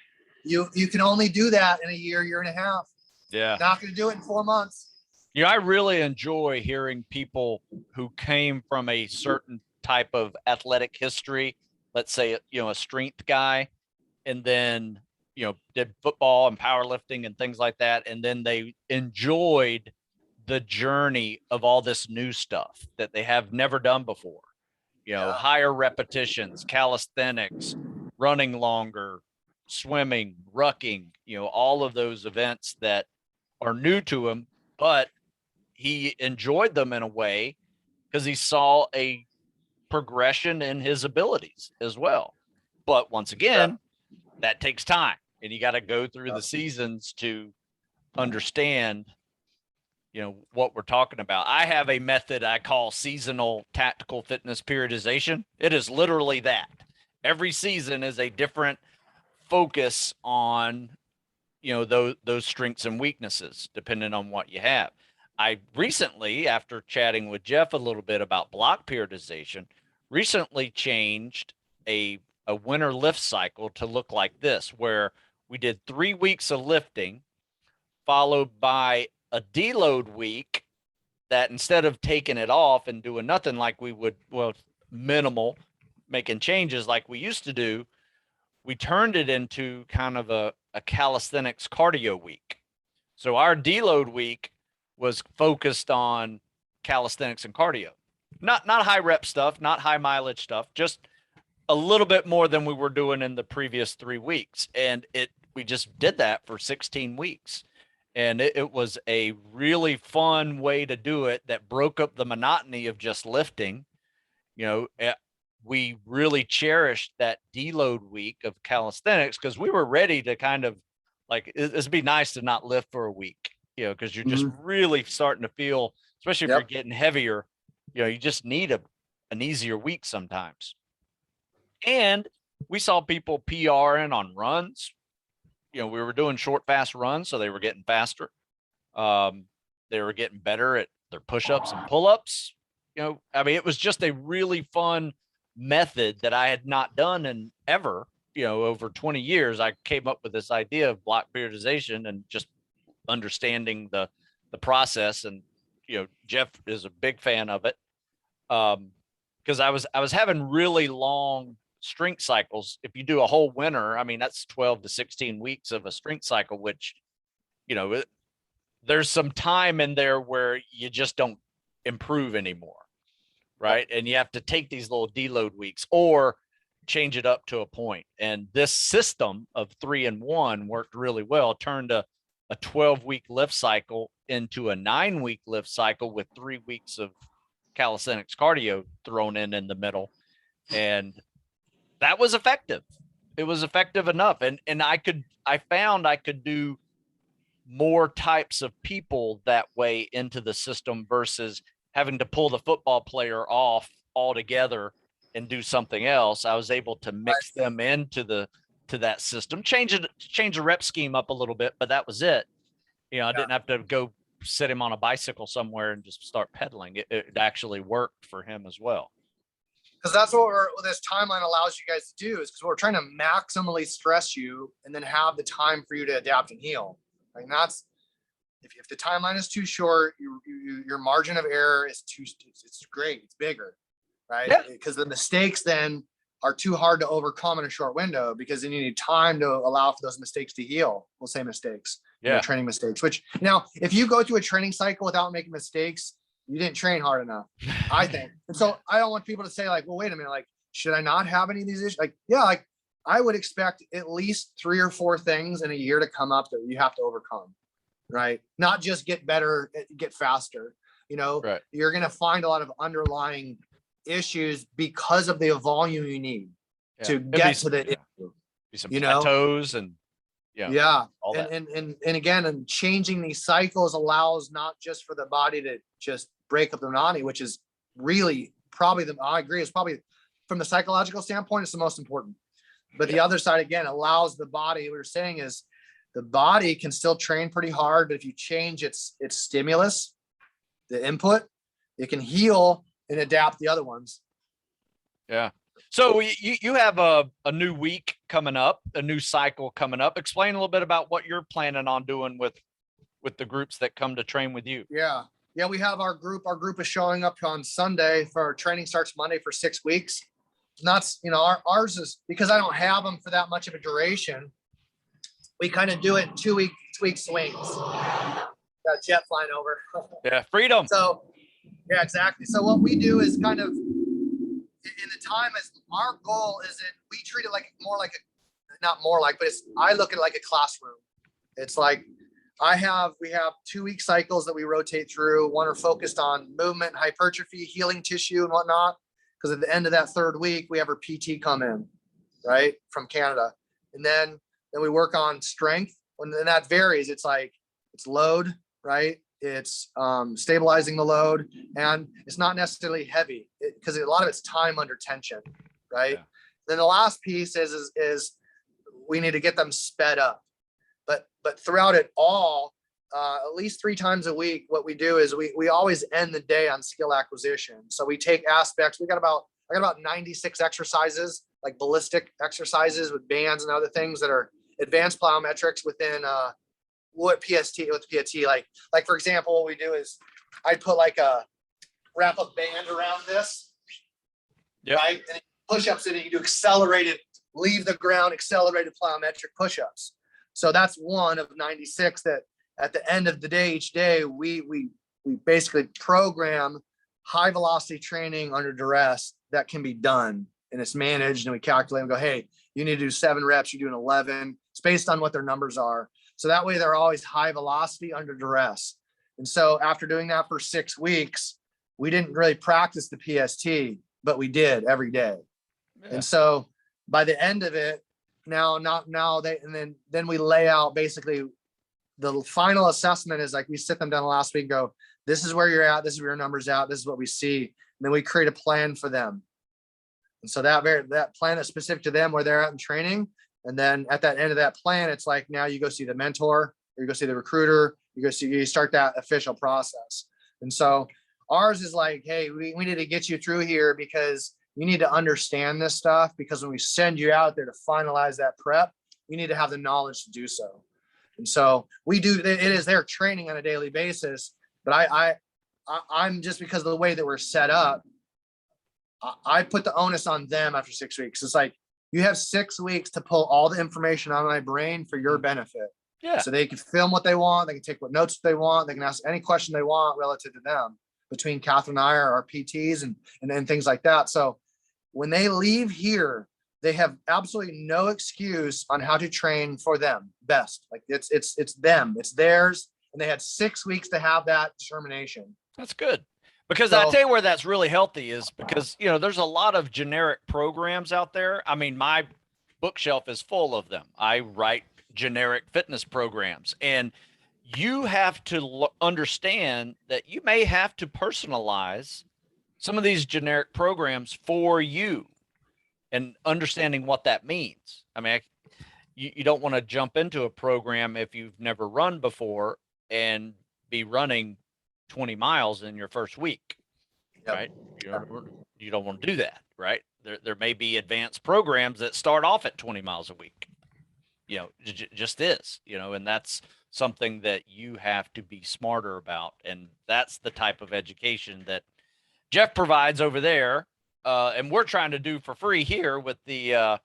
You can only do that in a year and a half. Yeah. Not going to do it in 4 months. You know, I really enjoy hearing people who came from a certain type of athletic history, let's say, you know, a strength guy, and then, you know, did football and powerlifting and things like that. And then they enjoyed the journey of all this new stuff that they have never done before. You know, higher repetitions, calisthenics, running longer, swimming, rucking, you know, all of those events that are new to him, but he enjoyed them in a way because he saw a progression in his abilities as well. But once again, that takes time, and you got to go through the seasons to understand, you know, what we're talking about. I have a method I call seasonal tactical fitness periodization. It is literally that. Every season is a different focus on, you know, those strengths and weaknesses, depending on what you have. I recently, after chatting with Jeff a little bit about block periodization, recently changed a winter lift cycle to look like this, where we did 3 weeks of lifting, followed by a deload week that, instead of taking it off and doing nothing like we would, well, minimal, making changes like we used to do, we turned it into kind of a calisthenics cardio week. So our deload week was focused on calisthenics and cardio, not high rep stuff, not high mileage stuff, just a little bit more than we were doing in the previous 3 weeks. And we just did that for 16 weeks. And it was a really fun way to do it that broke up the monotony of just lifting. You know, we really cherished that deload week of calisthenics because we were ready to kind of like, it'd be nice to not lift for a week, you know, because you're just really starting to feel, especially if you're getting heavier, you know, you just need an easier week sometimes. And we saw people PRing on runs. You know, we were doing short, fast runs, so they were getting faster. They were getting better at their push-ups and pull-ups. You know, I mean, it was just a really fun method that I had not done in ever, you know, over 20 years. I came up with this idea of block periodization and just understanding the process. And, you know, Jeff is a big fan of it. Because I was having really long strength cycles. If you do a whole winter, I mean, that's 12 to 16 weeks of a strength cycle, which, you know, there's some time in there where you just don't improve anymore. Right. And you have to take these little deload weeks or change it up to a point. And this system of 3-in-1 worked really well. Turned a 12-week lift cycle into a 9-week lift cycle with 3 weeks of calisthenics cardio thrown in the middle. And that was effective. It was effective enough. And I found I could do more types of people that way into the system versus having to pull the football player off altogether and do something else. I was able to mix them into that system, change the rep scheme up a little bit, but that was it. You know, I didn't have to go sit him on a bicycle somewhere and just start pedaling. It actually worked for him as well. Because that's what this timeline allows you guys to do, is because we're trying to maximally stress you and then have the time for you to adapt and heal. Like that's, if the timeline is too short, your margin of error is it's great, it's bigger, right? Yeah. Because the mistakes then are too hard to overcome in a short window, because then you need time to allow for those mistakes to heal. We'll say mistakes, training mistakes, which now, if you go through a training cycle without making mistakes, you didn't train hard enough, I think. And so I don't want people to say like, well, wait a minute, like, should I not have any of these issues? Like, yeah, like I would expect at least 3 or 4 things in a year to come up that you have to overcome, right? Not just get better, get faster. You know, right. You're going to find a lot of underlying issues because of the volume you need to get to the issue. Be some plateaus and all that. And again, and changing these cycles allows not just for the body to just break up the monotony, which is really probably I agree, is probably from the psychological standpoint, it's the most important. But the other side, again, allows the body, what you're saying is the body can still train pretty hard, but if you change its stimulus, the input, it can heal and adapt the other ones. Yeah. So you have a new week coming up, a new cycle coming up. Explain a little bit about what you're planning on doing with the groups that come to train with you. Yeah. Yeah, we have our group. Our group is showing up on Sunday. For our training starts Monday for 6 weeks. And that's, ours is, because I don't have them for that much of a duration, we kind of do it in 2 week swings. Got a jet flying over. Yeah, freedom. So, yeah, exactly. So what we do is kind of, in the time, is our goal is that we treat it like more like but I look at it like a classroom. It's like we have 2 week cycles that we rotate through. One are focused on movement, hypertrophy, healing tissue and whatnot. Because at the end of that 3rd week, we have our PT come in, right, from Canada. And then we work on strength. And that varies. It's like, it's load, right? It's stabilizing the load, and it's not necessarily heavy because a lot of it's time under tension, right? Yeah. Then the last piece is we need to get them sped up, but throughout it all, at least 3 times a week, what we do is we always end the day on skill acquisition. So we take aspects. I got about 96 exercises, like ballistic exercises with bands and other things that are advanced plyometrics within with PST, like for example, what we do is I'd put like a wrap a band around this, right? And push-ups in it, you do accelerated, leave the ground, accelerated plyometric push-ups. So that's one of 96 that at the end of the day, each day, we basically program high velocity training under duress that can be done, and it's managed, and we calculate and go, hey, you need to do 7 reps, you're doing 11. It's based on what their numbers are. So that way they're always high velocity under duress. And so after doing that for 6 weeks, we didn't really practice the PST, but we did every day. Yeah. And so by the end of it, then we lay out basically the final assessment is like, we sit them down last week and go, this is where you're at. This is where your numbers out. This is what we see. And then we create a plan for them. And so that plan is specific to them where they're at in training. And then at that end of that plan, it's like, now you go see the mentor, or you go see the recruiter, you start that official process. And so ours is like, hey, we need to get you through here because you need to understand this stuff, because when we send you out there to finalize that prep, you need to have the knowledge to do so. And so it is their training on a daily basis, but I'm just, because of the way that we're set up, I put the onus on them after 6 weeks. It's like, you have 6 weeks to pull all the information out of my brain for your benefit. Yeah. So they can film what they want. They can take what notes they want. They can ask any question they want relative to them between Catherine and I, or our PTs and things like that. So when they leave here, they have absolutely no excuse on how to train for them best. Like it's them, it's theirs. And they had 6 weeks to have that determination. That's good. Because So- I tell you where that's really healthy is because, you know, there's a lot of generic programs out there. I mean, my bookshelf is full of them. I write generic fitness programs, and you have to understand that you may have to personalize some of these generic programs for you and understanding what that means. I mean, you don't want to jump into a program if you've never run before and be running 20 miles in your first week, Yep. right? You don't want to do that, right? There may be advanced programs that start off at 20 miles a week, you know, just is, you know, and that's something that you have to be smarter about. And that's the type of education that Jeff provides over there. And we're trying to do for free here with the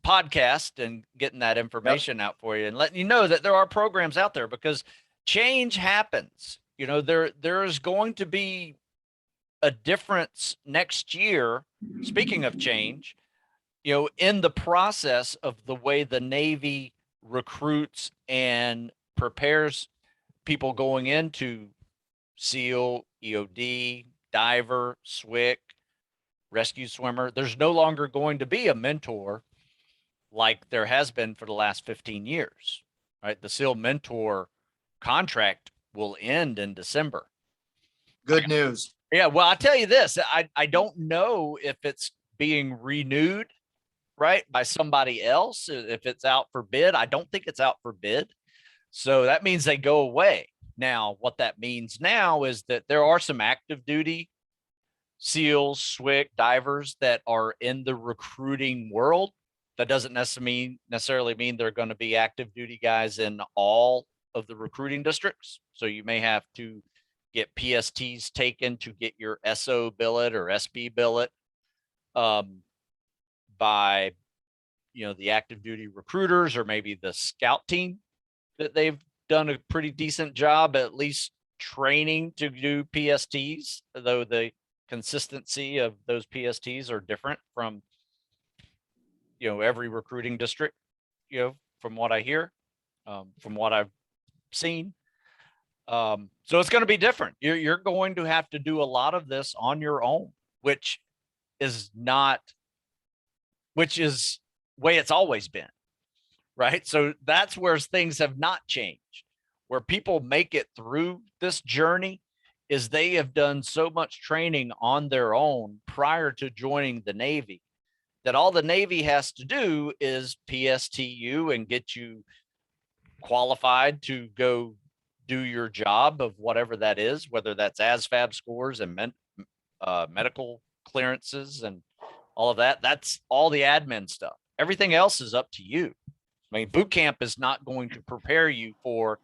podcast and getting that information out for you and letting you know that there are programs out there, because change happens. You know, there's going to be a difference next year. Speaking of change, you know, in the process of the way the Navy recruits and prepares people going into SEAL, EOD, diver, SWIC, rescue swimmer, there's no longer going to be a mentor like there has been for the last 15 years, right? The SEAL mentor contract will end in December. Good news. Yeah, well, I'll tell you this. I don't know if it's being renewed, right, by somebody else, if it's out for bid. I don't think it's out for bid. So that means they go away. Now, what that means now is that there are some active duty SEALs, SWIC, divers that are in the recruiting world. That doesn't necessarily mean they're going to be active duty guys in all of the recruiting districts. So you may have to get PSTs taken to get your SO billet or SB billet by, you know, the active duty recruiters, or maybe the scout team that they've done a pretty decent job at least training to do PSTs, though the consistency of those PSTs are different from, you know, every recruiting district, you know, from what I hear, from what I've seen. So it's going to be different. You're going to have to do a lot of this on your own, which is way it's always been, right? So that's where things have not changed. Where people make it through this journey is they have done so much training on their own prior to joining the Navy that all the Navy has to do is PSTU and get you qualified to go do your job of whatever that is, whether that's ASVAB scores and medical clearances and all of that. That's all the admin stuff. Everything else is up to you. I mean, boot camp is not going to prepare you for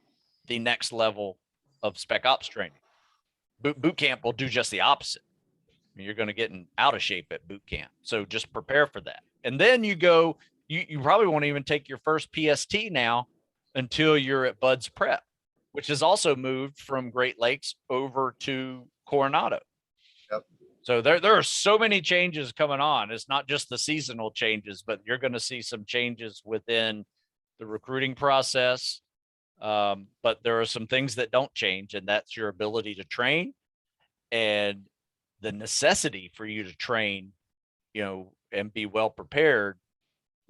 the next level of spec ops training. Boot camp will do just the opposite. I mean, you're going to get out of shape at boot camp. So just prepare for that. And then you probably won't even take your first PST now until you're at Bud's Prep, which has also moved from Great Lakes over to Coronado. Yep. So there are so many changes coming on. It's not just the seasonal changes, but you're going to see some changes within the recruiting process. But there are some things that don't change, and that's your ability to train and the necessity for you to train, you know, and be well prepared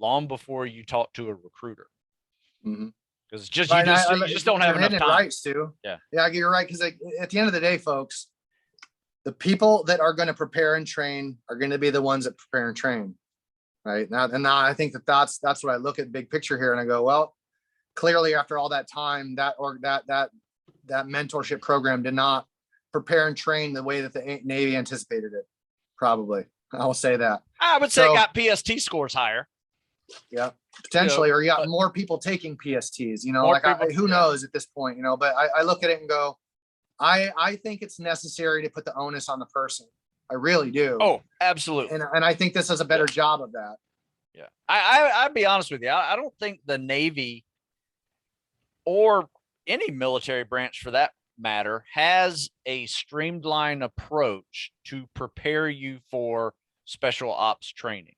long before you talk to a recruiter. Because just you just don't have enough time. Right, Stu. Yeah, you're right. Because at the end of the day, folks, the people that are going to prepare and train are going to be the ones that prepare and train, right? Now I think that's what I look at big picture here, and I go, well, clearly after all that time, that mentorship program did not prepare and train the way that the Navy anticipated it. Probably, I will say that. I would say it got PST scores higher. Yeah, potentially, you know, or you got more people taking PSTs. You know, like who knows at this point? You know, but I look at it and go, I think it's necessary to put the onus on the person. I really do. Oh, absolutely. And I think this does a better job of that. Yeah, I'd be honest with you. I don't think the Navy or any military branch for that matter has a streamlined approach to prepare you for special ops training.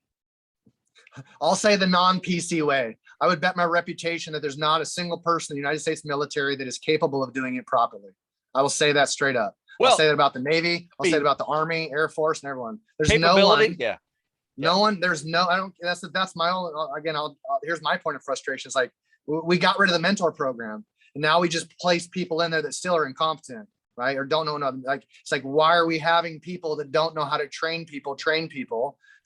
I'll say the non-PC way. I would bet my reputation that there's not a single person in the United States military that is capable of doing it properly. I will say that straight up. I'll Well, say that about the Navy. I'll say it about the Army, Air Force, and everyone. There's no capability, one. yeah. No one. There's no. I don't. That's my own. Again, here's my point of frustration. It's like we got rid of the mentor program, and now we just place people in there that still are incompetent, right? Or don't know enough. Like it's like, why are we having people that don't know how to train people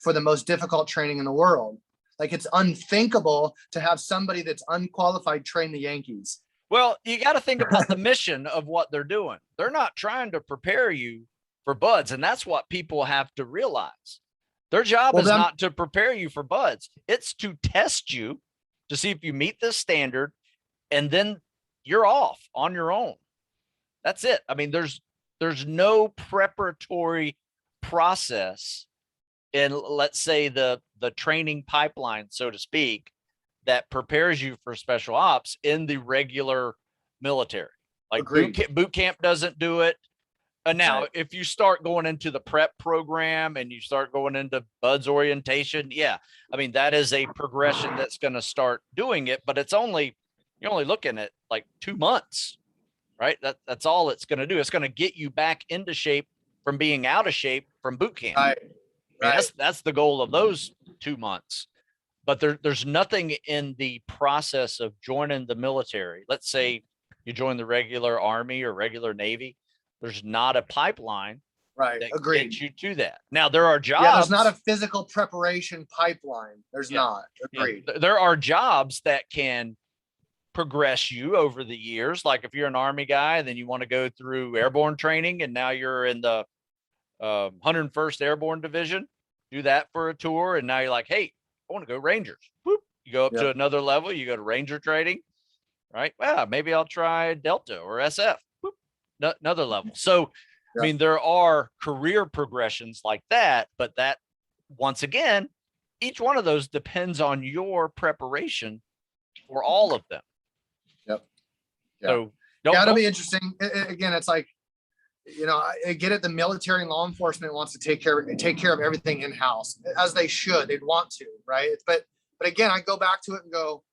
for the most difficult training in the world? Like, it's unthinkable to have somebody that's unqualified train the Yankees. Well, you got to think about the mission of what they're doing. They're not trying to prepare you for buds. And that's what people have to realize. Their job is not to prepare you for buds. It's to test you to see if you meet this standard, and then you're off on your own. That's it. I mean, there's no preparatory process in, let's say, the training pipeline, so to speak, that prepares you for special ops in the regular military. Like boot camp doesn't do it. And now, if you start going into the prep program and you start going into buds orientation, yeah, I mean, that is a progression that's going to start doing it, but you're only looking at like 2 months, right? That's all it's going to do. It's going to get you back into shape from being out of shape from boot camp. Right. I mean, that's the goal of those 2 months. But there's nothing in the process of joining the military. Let's say you join the regular Army or regular Navy. There's not a pipeline that gets you to that. Now, there are jobs. Yeah, there's not a physical preparation pipeline. There's not. Agreed. Yeah. There are jobs that can progress you over the years. Like if you're an Army guy, then you want to go through airborne training, and now you're in the 101st Airborne Division. Do that for a tour, and now you're like, hey, I want to go Rangers. Whoop. You go up to another level. You go to Ranger training, right? Well, maybe I'll try Delta or SF. Whoop. Another level. So, I mean, there are career progressions like that, but that, once again, each one of those depends on your preparation for all of them. Yep. So, it'll be interesting. Again, it's like, I get it. The military and law enforcement wants to take care of everything in house, as they should. They'd want to, right? But again, I go back to it and go,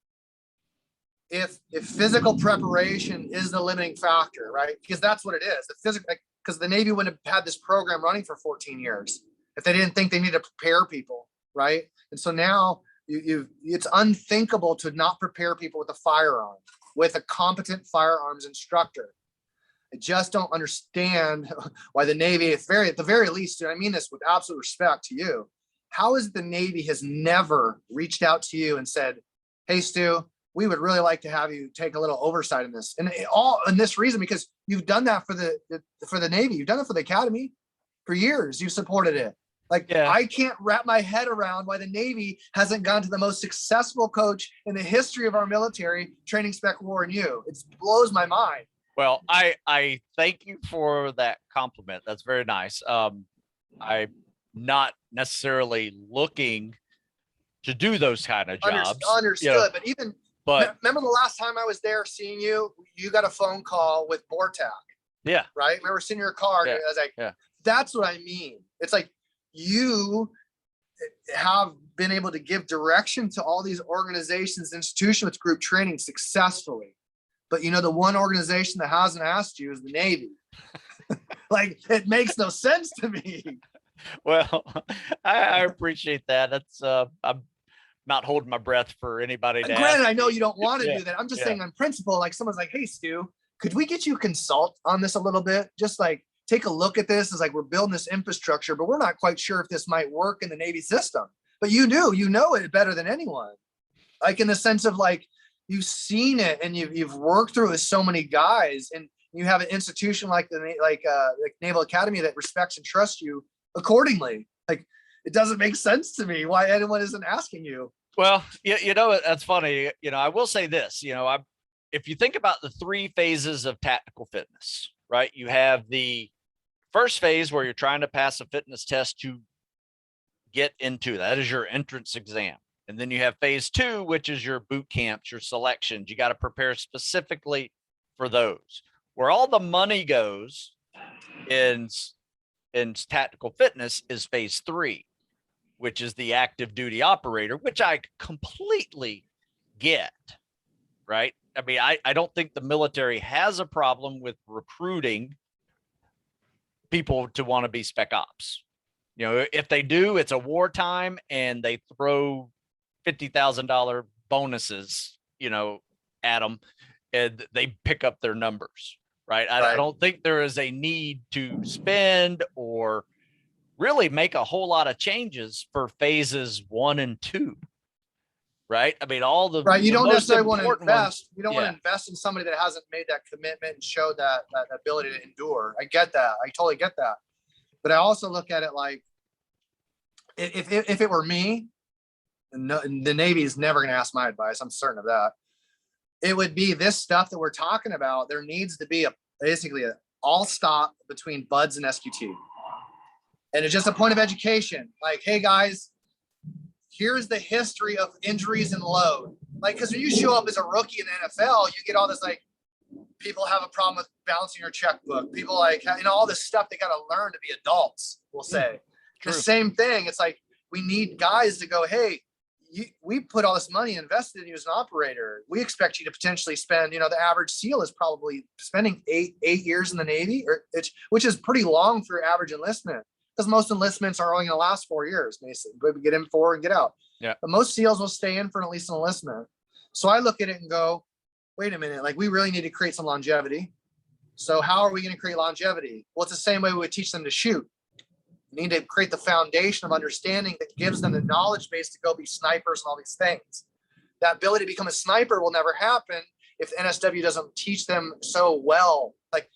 if physical preparation is the limiting factor, right? Because that's what it is. The physical, because the Navy wouldn't have had this program running for 14 years if they didn't think they needed to prepare people, right? And so now it's unthinkable to not prepare people with a firearm, with a competent firearms instructor. I just don't understand why the Navy, at the very least, and I mean this with absolute respect to you, how is the Navy has never reached out to you and said, hey, Stu, we would really like to have you take a little oversight in this. And all in this reason, because you've done that for the Navy. You've done it for the Academy for years. You've supported it. I can't wrap my head around why the Navy hasn't gone to the most successful coach in the history of our military, training spec Warren U. It blows my mind. Well, I thank you for that compliment. That's very nice. I'm not necessarily looking to do those kind of jobs. Understood. But remember the last time I was there seeing you, you got a phone call with Bortak. Yeah. Right. Remember seeing your car. Yeah. I was like, that's what I mean. It's like you have been able to give direction to all these organizations, institutions with group training successfully. But the one organization that hasn't asked you is the Navy. Like, it makes no sense to me. Well, I appreciate that. That's I'm not holding my breath for anybody to Granted, ask. I know you don't want to do that. I'm just saying on principle, like someone's like, hey, Stu, could we get you to consult on this a little bit? Just like take a look at this. It's like we're building this infrastructure, but we're not quite sure if this might work in the Navy system. But you do, it better than anyone. Like in the sense of like, you've seen it and you've worked through it with so many guys, and you have an institution like Naval Academy that respects and trusts you accordingly. Like, it doesn't make sense to me why anyone isn't asking you. Well, that's funny. I will say this, if you think about the 3 phases of tactical fitness, right? You have the first phase where you're trying to pass a fitness test to get into that is your entrance exam. And then you have phase 2, which is your boot camps, your selections. You got to prepare specifically for those. Where all the money goes in tactical fitness is phase 3, which is the active duty operator, which I completely get, right? I mean, I don't think the military has a problem with recruiting people to want to be spec ops. You know, if they do, it's a wartime and they throw $50,000 bonuses, you know, at them and they pick up their numbers, right? I don't think there is a need to spend or really make a whole lot of changes for phases 1 and 2. Right. I mean, all the right. You don't necessarily want to invest. Ones, you don't want to invest in somebody that hasn't made that commitment and showed that ability to endure. I get that. I totally get that. But I also look at it like if it were me, the Navy is never going to ask my advice. I'm certain of that. It would be this stuff that we're talking about. There needs to be basically an all stop between buds and SQT. And it's just a point of education. Like, hey guys, here's the history of injuries and load. Like, because when you show up as a rookie in the NFL, you get all this, like, people have a problem with balancing your checkbook. People, like, you know, all this stuff they got to learn to be adults, we'll say. True. The same thing. It's like, we need guys to go, hey, we put all this money invested in you as an operator. We expect you to potentially spend, you know, the average SEAL is probably spending eight years in the Navy, which is pretty long for average enlistment. Because most enlistments are only going to last 4 years, basically. We get in 4 and get out. Yeah. But most SEALs will stay in for at least an enlistment. So I look at it and go, wait a minute, like we really need to create some longevity. So how are we going to create longevity? Well, it's the same way we would teach them to shoot. We need to create the foundation of understanding that gives them the knowledge base to go be snipers and all these things. That ability to become a sniper will never happen if NSW doesn't teach them so well. Like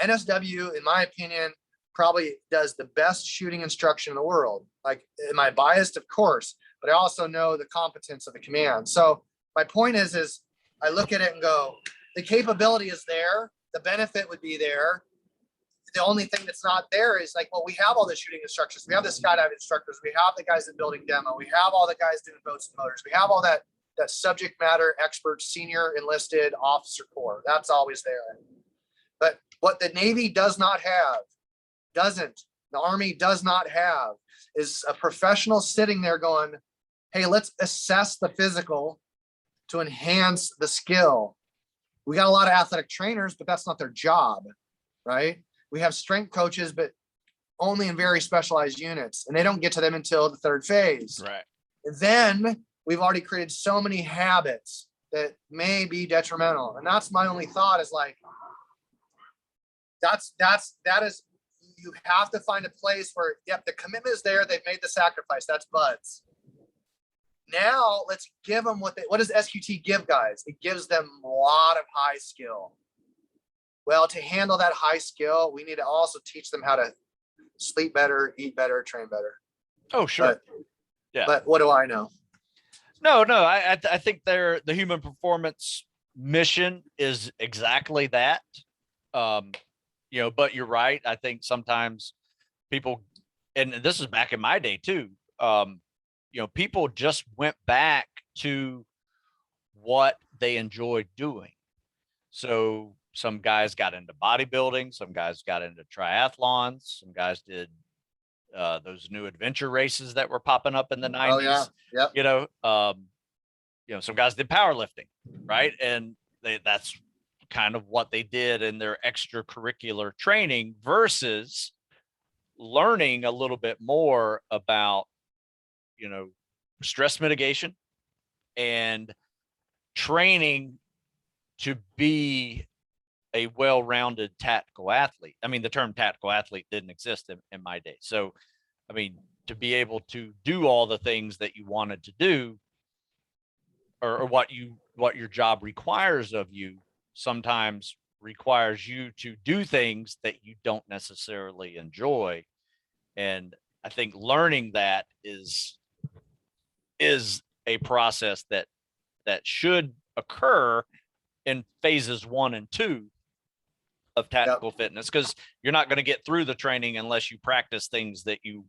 NSW, in my opinion, probably does the best shooting instruction in the world. Like, am I biased? Of course, but I also know the competence of the command. So my point is I look at it and go, the capability is there. The benefit would be there. The only thing that's not there is like, well, we have all the shooting instructors. We have the skydiving instructors. We have the guys in building demo. We have all the guys doing boats and motors. We have all that subject matter expert, senior enlisted officer corps. That's always there. But what the Navy does not have, the Army does not have, is a professional sitting there going, hey, let's assess the physical to enhance the skill. We got a lot of athletic trainers, but that's not their job, right? We have strength coaches, but only in very specialized units, and they don't get to them until the 3rd phase. Right. Then we've already created so many habits that may be detrimental. And that's my only thought is like, that is, you have to find a place where, yep, the commitment is there. They've made the sacrifice. That's buds. Now let's give them what does SQT give guys? It gives them a lot of high skill. Well, to handle that high skill, we need to also teach them how to sleep better, eat better, train better. Oh, sure. But what do I know? No, I think the human performance mission is exactly that. You know, but you're right. I think sometimes people, and this is back in my day too, you know, people just went back to what they enjoyed doing. So some guys got into bodybuilding, some guys got into triathlons, some guys did those new adventure races that were popping up in the 90s. Oh, yeah. Yep. You know, some guys did powerlifting, right? And that's kind of what they did in their extracurricular training versus learning a little bit more about, you know, stress mitigation and training to be a well-rounded tactical athlete. I mean, the term tactical athlete didn't exist in my day. So, I mean, to be able to do all the things that you wanted to do or what your job requires of you sometimes requires you to do things that you don't necessarily enjoy. And I think learning that is a process that should occur in phases 1 and 2 of tactical fitness, because you're not going to get through the training unless you practice things that you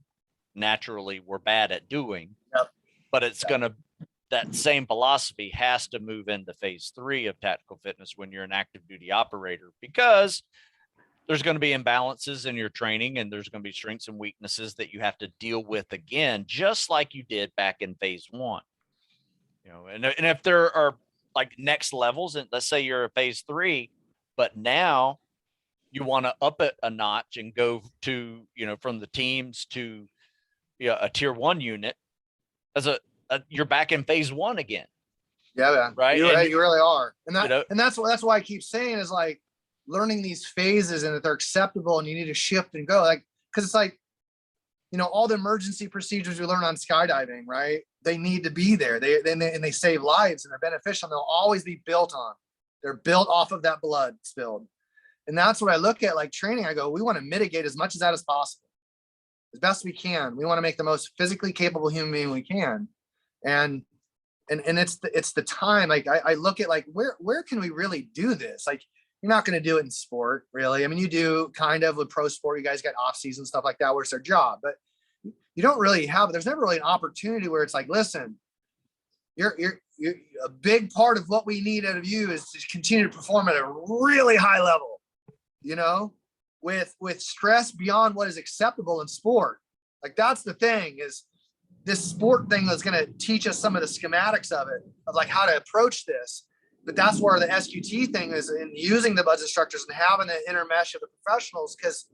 naturally were bad at doing. But it's going to, that same philosophy has to move into phase 3 of tactical fitness when you're an active duty operator, because there's going to be imbalances in your training and there's going to be strengths and weaknesses that you have to deal with again, just like you did back in phase 1. You know, and if there are like next levels, and let's say you're a phase 3, but now you want to up it a notch and go to, from the teams to a tier 1 unit as you're back in phase 1 again. Yeah, man. Right. You really are. And that's why I keep saying is like learning these phases and that they're acceptable and you need to shift and go, like, cause it's like, all the emergency procedures we learn on skydiving, right? They need to be there. They save lives and they're beneficial. And they'll always be built on. They're built off of that blood spilled. And that's what I look at, like training. I go, we want to mitigate as much of that as possible, as best we can. We want to make the most physically capable human being we can. And it's the time. Like I look at like, where can we really do this? Like, you're not going to do it in sport, really. I mean, you do kind of with pro sport. You guys got off season stuff like that, where it's their job, but you don't really have. There's never really an opportunity where it's like, listen, you're a big part of what we need out of you is to continue to perform at a really high level, with stress beyond what is acceptable in sport. Like that's the thing, is this sport thing that's going to teach us some of the schematics of it, of like how to approach this. But that's where the SQT thing is, in using the BUD/S instructors and having the intermesh of the professionals, because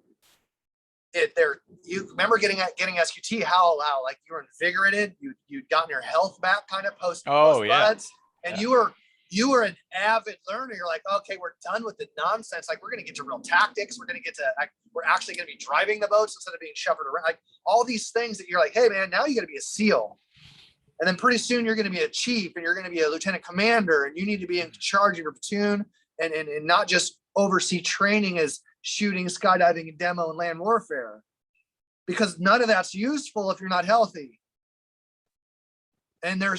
you remember getting SQT, how like you were invigorated, you'd gotten your health back kind of post BUD/S, and you were an avid learner. You're like, okay, we're done with the nonsense. Like we're going to get to real tactics. We're going to get to we're actually going to be driving the boats instead of being shepherded around. Like all these things that you're like, hey man, now you got to be a SEAL. And then pretty soon you're going to be a chief and you're going to be a lieutenant commander, and you need to be in charge of your platoon and not just oversee training as shooting, skydiving, and demo and land warfare, because none of that's useful if you're not healthy. And and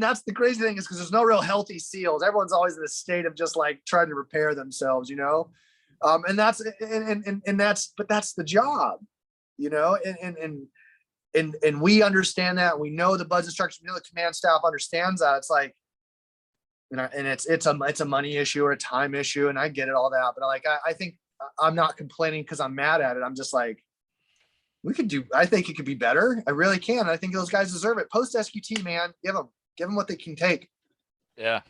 that's the crazy thing, is because there's no real healthy SEALs. Everyone's always in a state of just like trying to repair themselves, and that's the job, and we understand that. We know the BUD/S instructors, we know the command staff understands that. It's like, and it's a money issue or a time issue, and I get it, all that. But like, I think I'm not complaining because I'm mad at it. I'm just like, I think it could be better. I really can. I think those guys deserve it. Post SQT, man, give them what they can take. Yeah.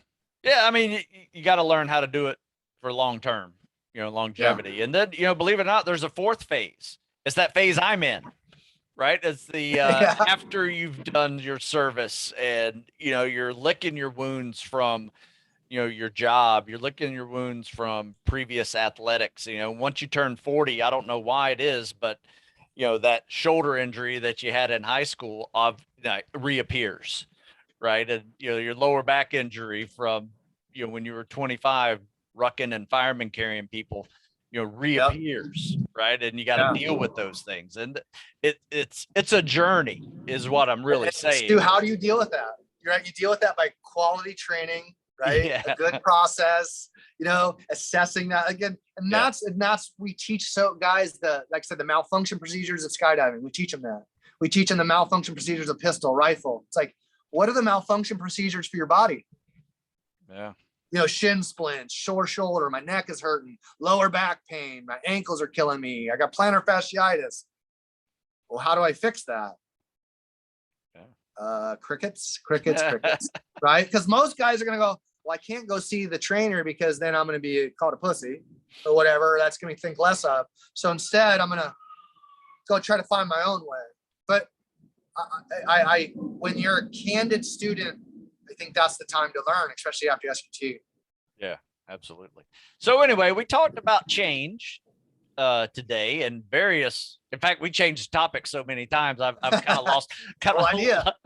I mean, you got to learn how to do it for long-term, longevity. Yeah. And then, believe it or not, there's a fourth phase. It's that phase I'm in. Right. It's the after you've done your service and, you're licking your wounds from, your job, you're licking your wounds from previous athletics. Once you turn 40, I don't know why it is, but, that shoulder injury that you had in high school reappears. Right. And, your lower back injury from, when you were 25, rucking and fireman carrying people, reappears. Yep. Right. And you got to deal with those things. And it's a journey is what I'm really saying. Stu, how do you deal with that? You deal with that by quality training, right? Yeah. A good process, assessing that again. And that's, we teach guys like I said, the malfunction procedures of skydiving. We teach them that. We teach them the malfunction procedures of pistol, rifle. It's like, what are the malfunction procedures for your body? Yeah. Shin splints, sore shoulder, my neck is hurting, lower back pain, my ankles are killing me, I got plantar fasciitis. Well, how do I fix that? Yeah. Crickets, right? Because most guys are going to go, well, I can't go see the trainer because then I'm going to be called a pussy or whatever. That's going to think less of. So instead, I'm going to go try to find my own way. But I when you're a candid student, I think that's the time to learn, especially after SQT. Yeah, absolutely. So anyway, we talked about change today and various. In fact, we changed topics so many times. I've kind of lost I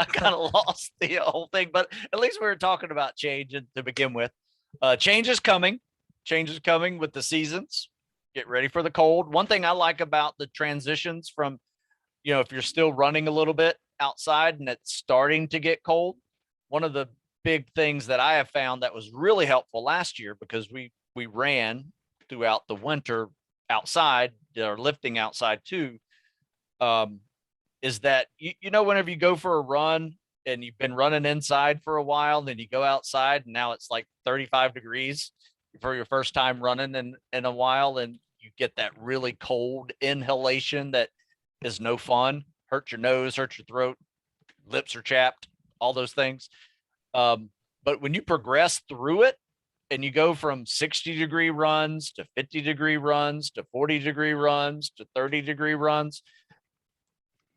kind of lost the whole thing. But at least we were talking about change to begin with. Change is coming. Change is coming with the seasons. Get ready for the cold. One thing I like about the transitions from, if you're still running a little bit outside and it's starting to get cold. One of the big things that I have found that was really helpful last year, because we ran throughout the winter outside, or lifting outside too, is that, whenever you go for a run and you've been running inside for a while, then you go outside and now it's like 35 degrees for your first time running in a while, and you get that really cold inhalation that is no fun, hurt your nose, hurt your throat, lips are chapped, all those things. But when you progress through it, and you go from 60-degree runs to 50-degree runs to 40-degree runs to 30-degree runs,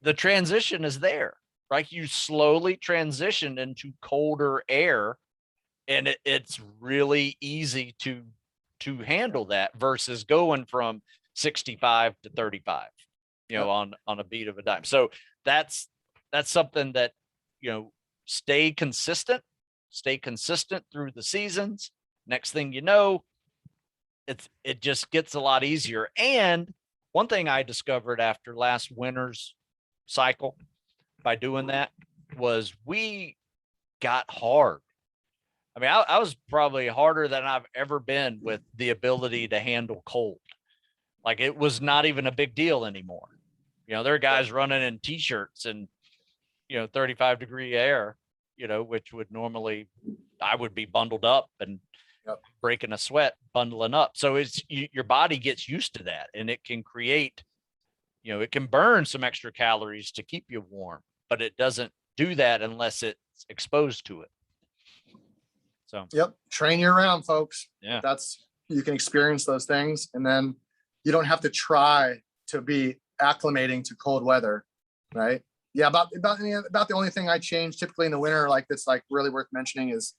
the transition is there, right? You slowly transition into colder air, and it's really easy to handle that versus going from 65 to 35, on a beat of a dime. So that's something that, stay consistent through the seasons. Next thing you know, it just gets a lot easier. And one thing I discovered after last winter's cycle by doing that was we got hard. I mean, I was probably harder than I've ever been with the ability to handle cold. Like, it was not even a big deal anymore. There are guys running in t-shirts and, 35-degree air, which would normally, I would be bundled up and breaking a sweat, bundling up. So your body gets used to that, and it can create, it can burn some extra calories to keep you warm, but it doesn't do that unless it's exposed to it. So, train year round, folks. Yeah. You can experience those things, and then you don't have to try to be acclimating to cold weather, right? Yeah. About the only thing I change typically in the winter, like that's like really worth mentioning is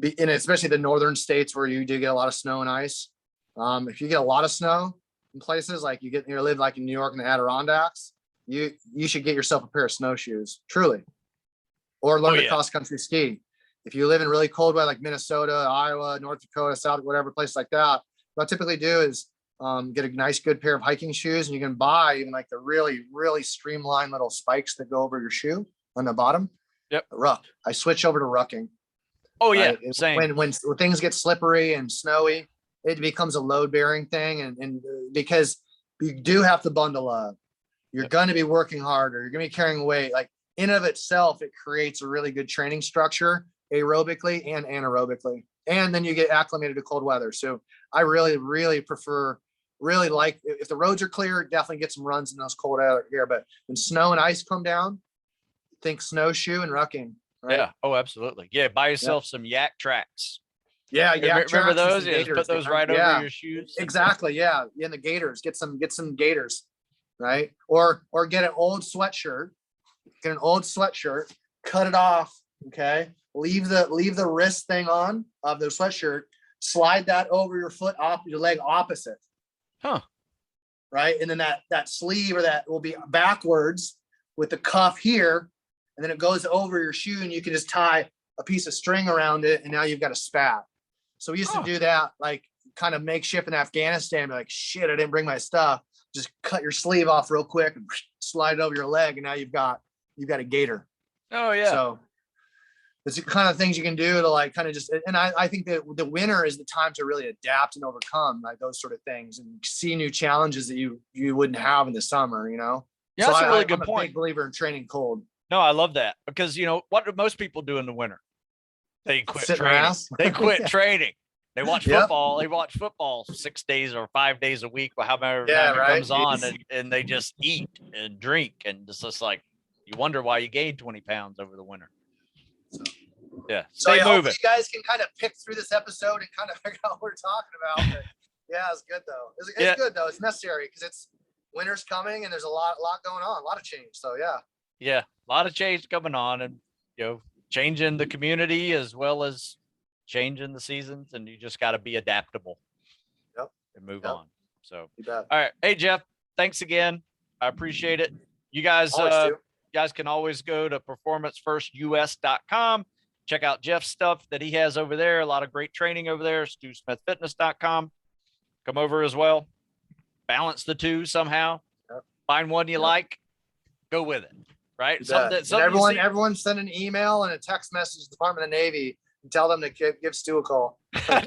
in especially the northern states where you do get a lot of snow and ice. If you get a lot of snow in places like you live like in New York and the Adirondacks, you should get yourself a pair of snowshoes, truly, or learn to cross country ski. If you live in really cold weather like Minnesota, Iowa, North Dakota, South, whatever place like that, what I typically do is get a nice good pair of hiking shoes, and you can buy even like the really, really streamlined little spikes that go over your shoe on the bottom. Yep. Ruck. I switch over to rucking. Oh yeah. Right? Same. When things get slippery and snowy, it becomes a load bearing thing. And because you do have to bundle up, you're going to be working harder. You're going to be carrying weight. Like in of itself, it creates a really good training structure aerobically and anaerobically. And then you get acclimated to cold weather. So I really, really like, if the roads are clear, definitely get some runs in those cold air. But when snow and ice come down, think snowshoe and rucking. Right? Yeah. Oh, absolutely. Yeah. Buy yourself some yak tracks. Yeah. Yeah. Remember those? Yeah. Just put those right over your shoes. Exactly. Yeah. And the gaiters, get some gaiters, right? Or get an old sweatshirt, cut it off. Okay. Leave the wrist thing on of the sweatshirt, slide that over your foot off your leg opposite. Huh. Right. And then that sleeve or that will be backwards with the cuff here. And then it goes over your shoe, and you can just tie a piece of string around it. And now you've got a spat. So we used to do that, like kind of makeshift in Afghanistan. Like, shit, I didn't bring my stuff. Just cut your sleeve off real quick and slide it over your leg. And now you've got a gaiter. Oh yeah. So it's the kind of things you can do to like kind of just, and I think that the winter is the time to really adapt and overcome like those sort of things and see new challenges that you wouldn't have in the summer, Yeah, so that's a really good I'm point. a big believer in training cold. No, I love that because what do most people do in the winter? They quit training. They quit training. They watch football. They watch football 6 days or 5 days a week, however time it comes on, and they just eat and drink, and it's just like you wonder why you gained 20 pounds over the winter. Yeah. So I hope you guys can kind of pick through this episode and kind of figure out what we're talking about. But yeah, it's good though. It's good though. It's necessary because it's winter's coming and there's a lot going on, a lot of change. So yeah. Yeah, a lot of change coming on, and changing the community as well as changing the seasons, and you just got to be adaptable. Yep. And move on. So all right. Hey Jeff, thanks again. I appreciate it. You guys can always go to performancefirstus.com. Check out Jeff's stuff that he has over there. A lot of great training over there. StewSmithFitness.com. Come over as well. Balance the two somehow. Yep. Find one you like. Go with it. Right. Everyone send an email and a text message to the Department of the Navy and tell them to give Stu a call.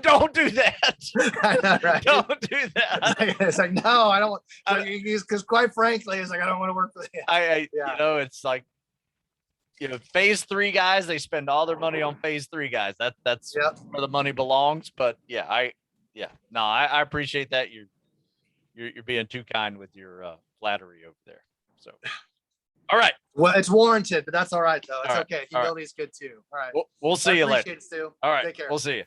Don't do that. I know, right? Don't do that. It's like, no, I don't. Because quite frankly, it's like, I don't want to work for you. It's like, phase 3 guys, they spend all their money on phase 3 guys. That's where the money belongs. But I appreciate that. You're being too kind with your flattery over there. So, all right. Well, it's warranted, but that's all right though. It's all right. Okay. Humility is good too. All right. We'll see you later. Appreciate it, Stu. All right. Take care. We'll see you.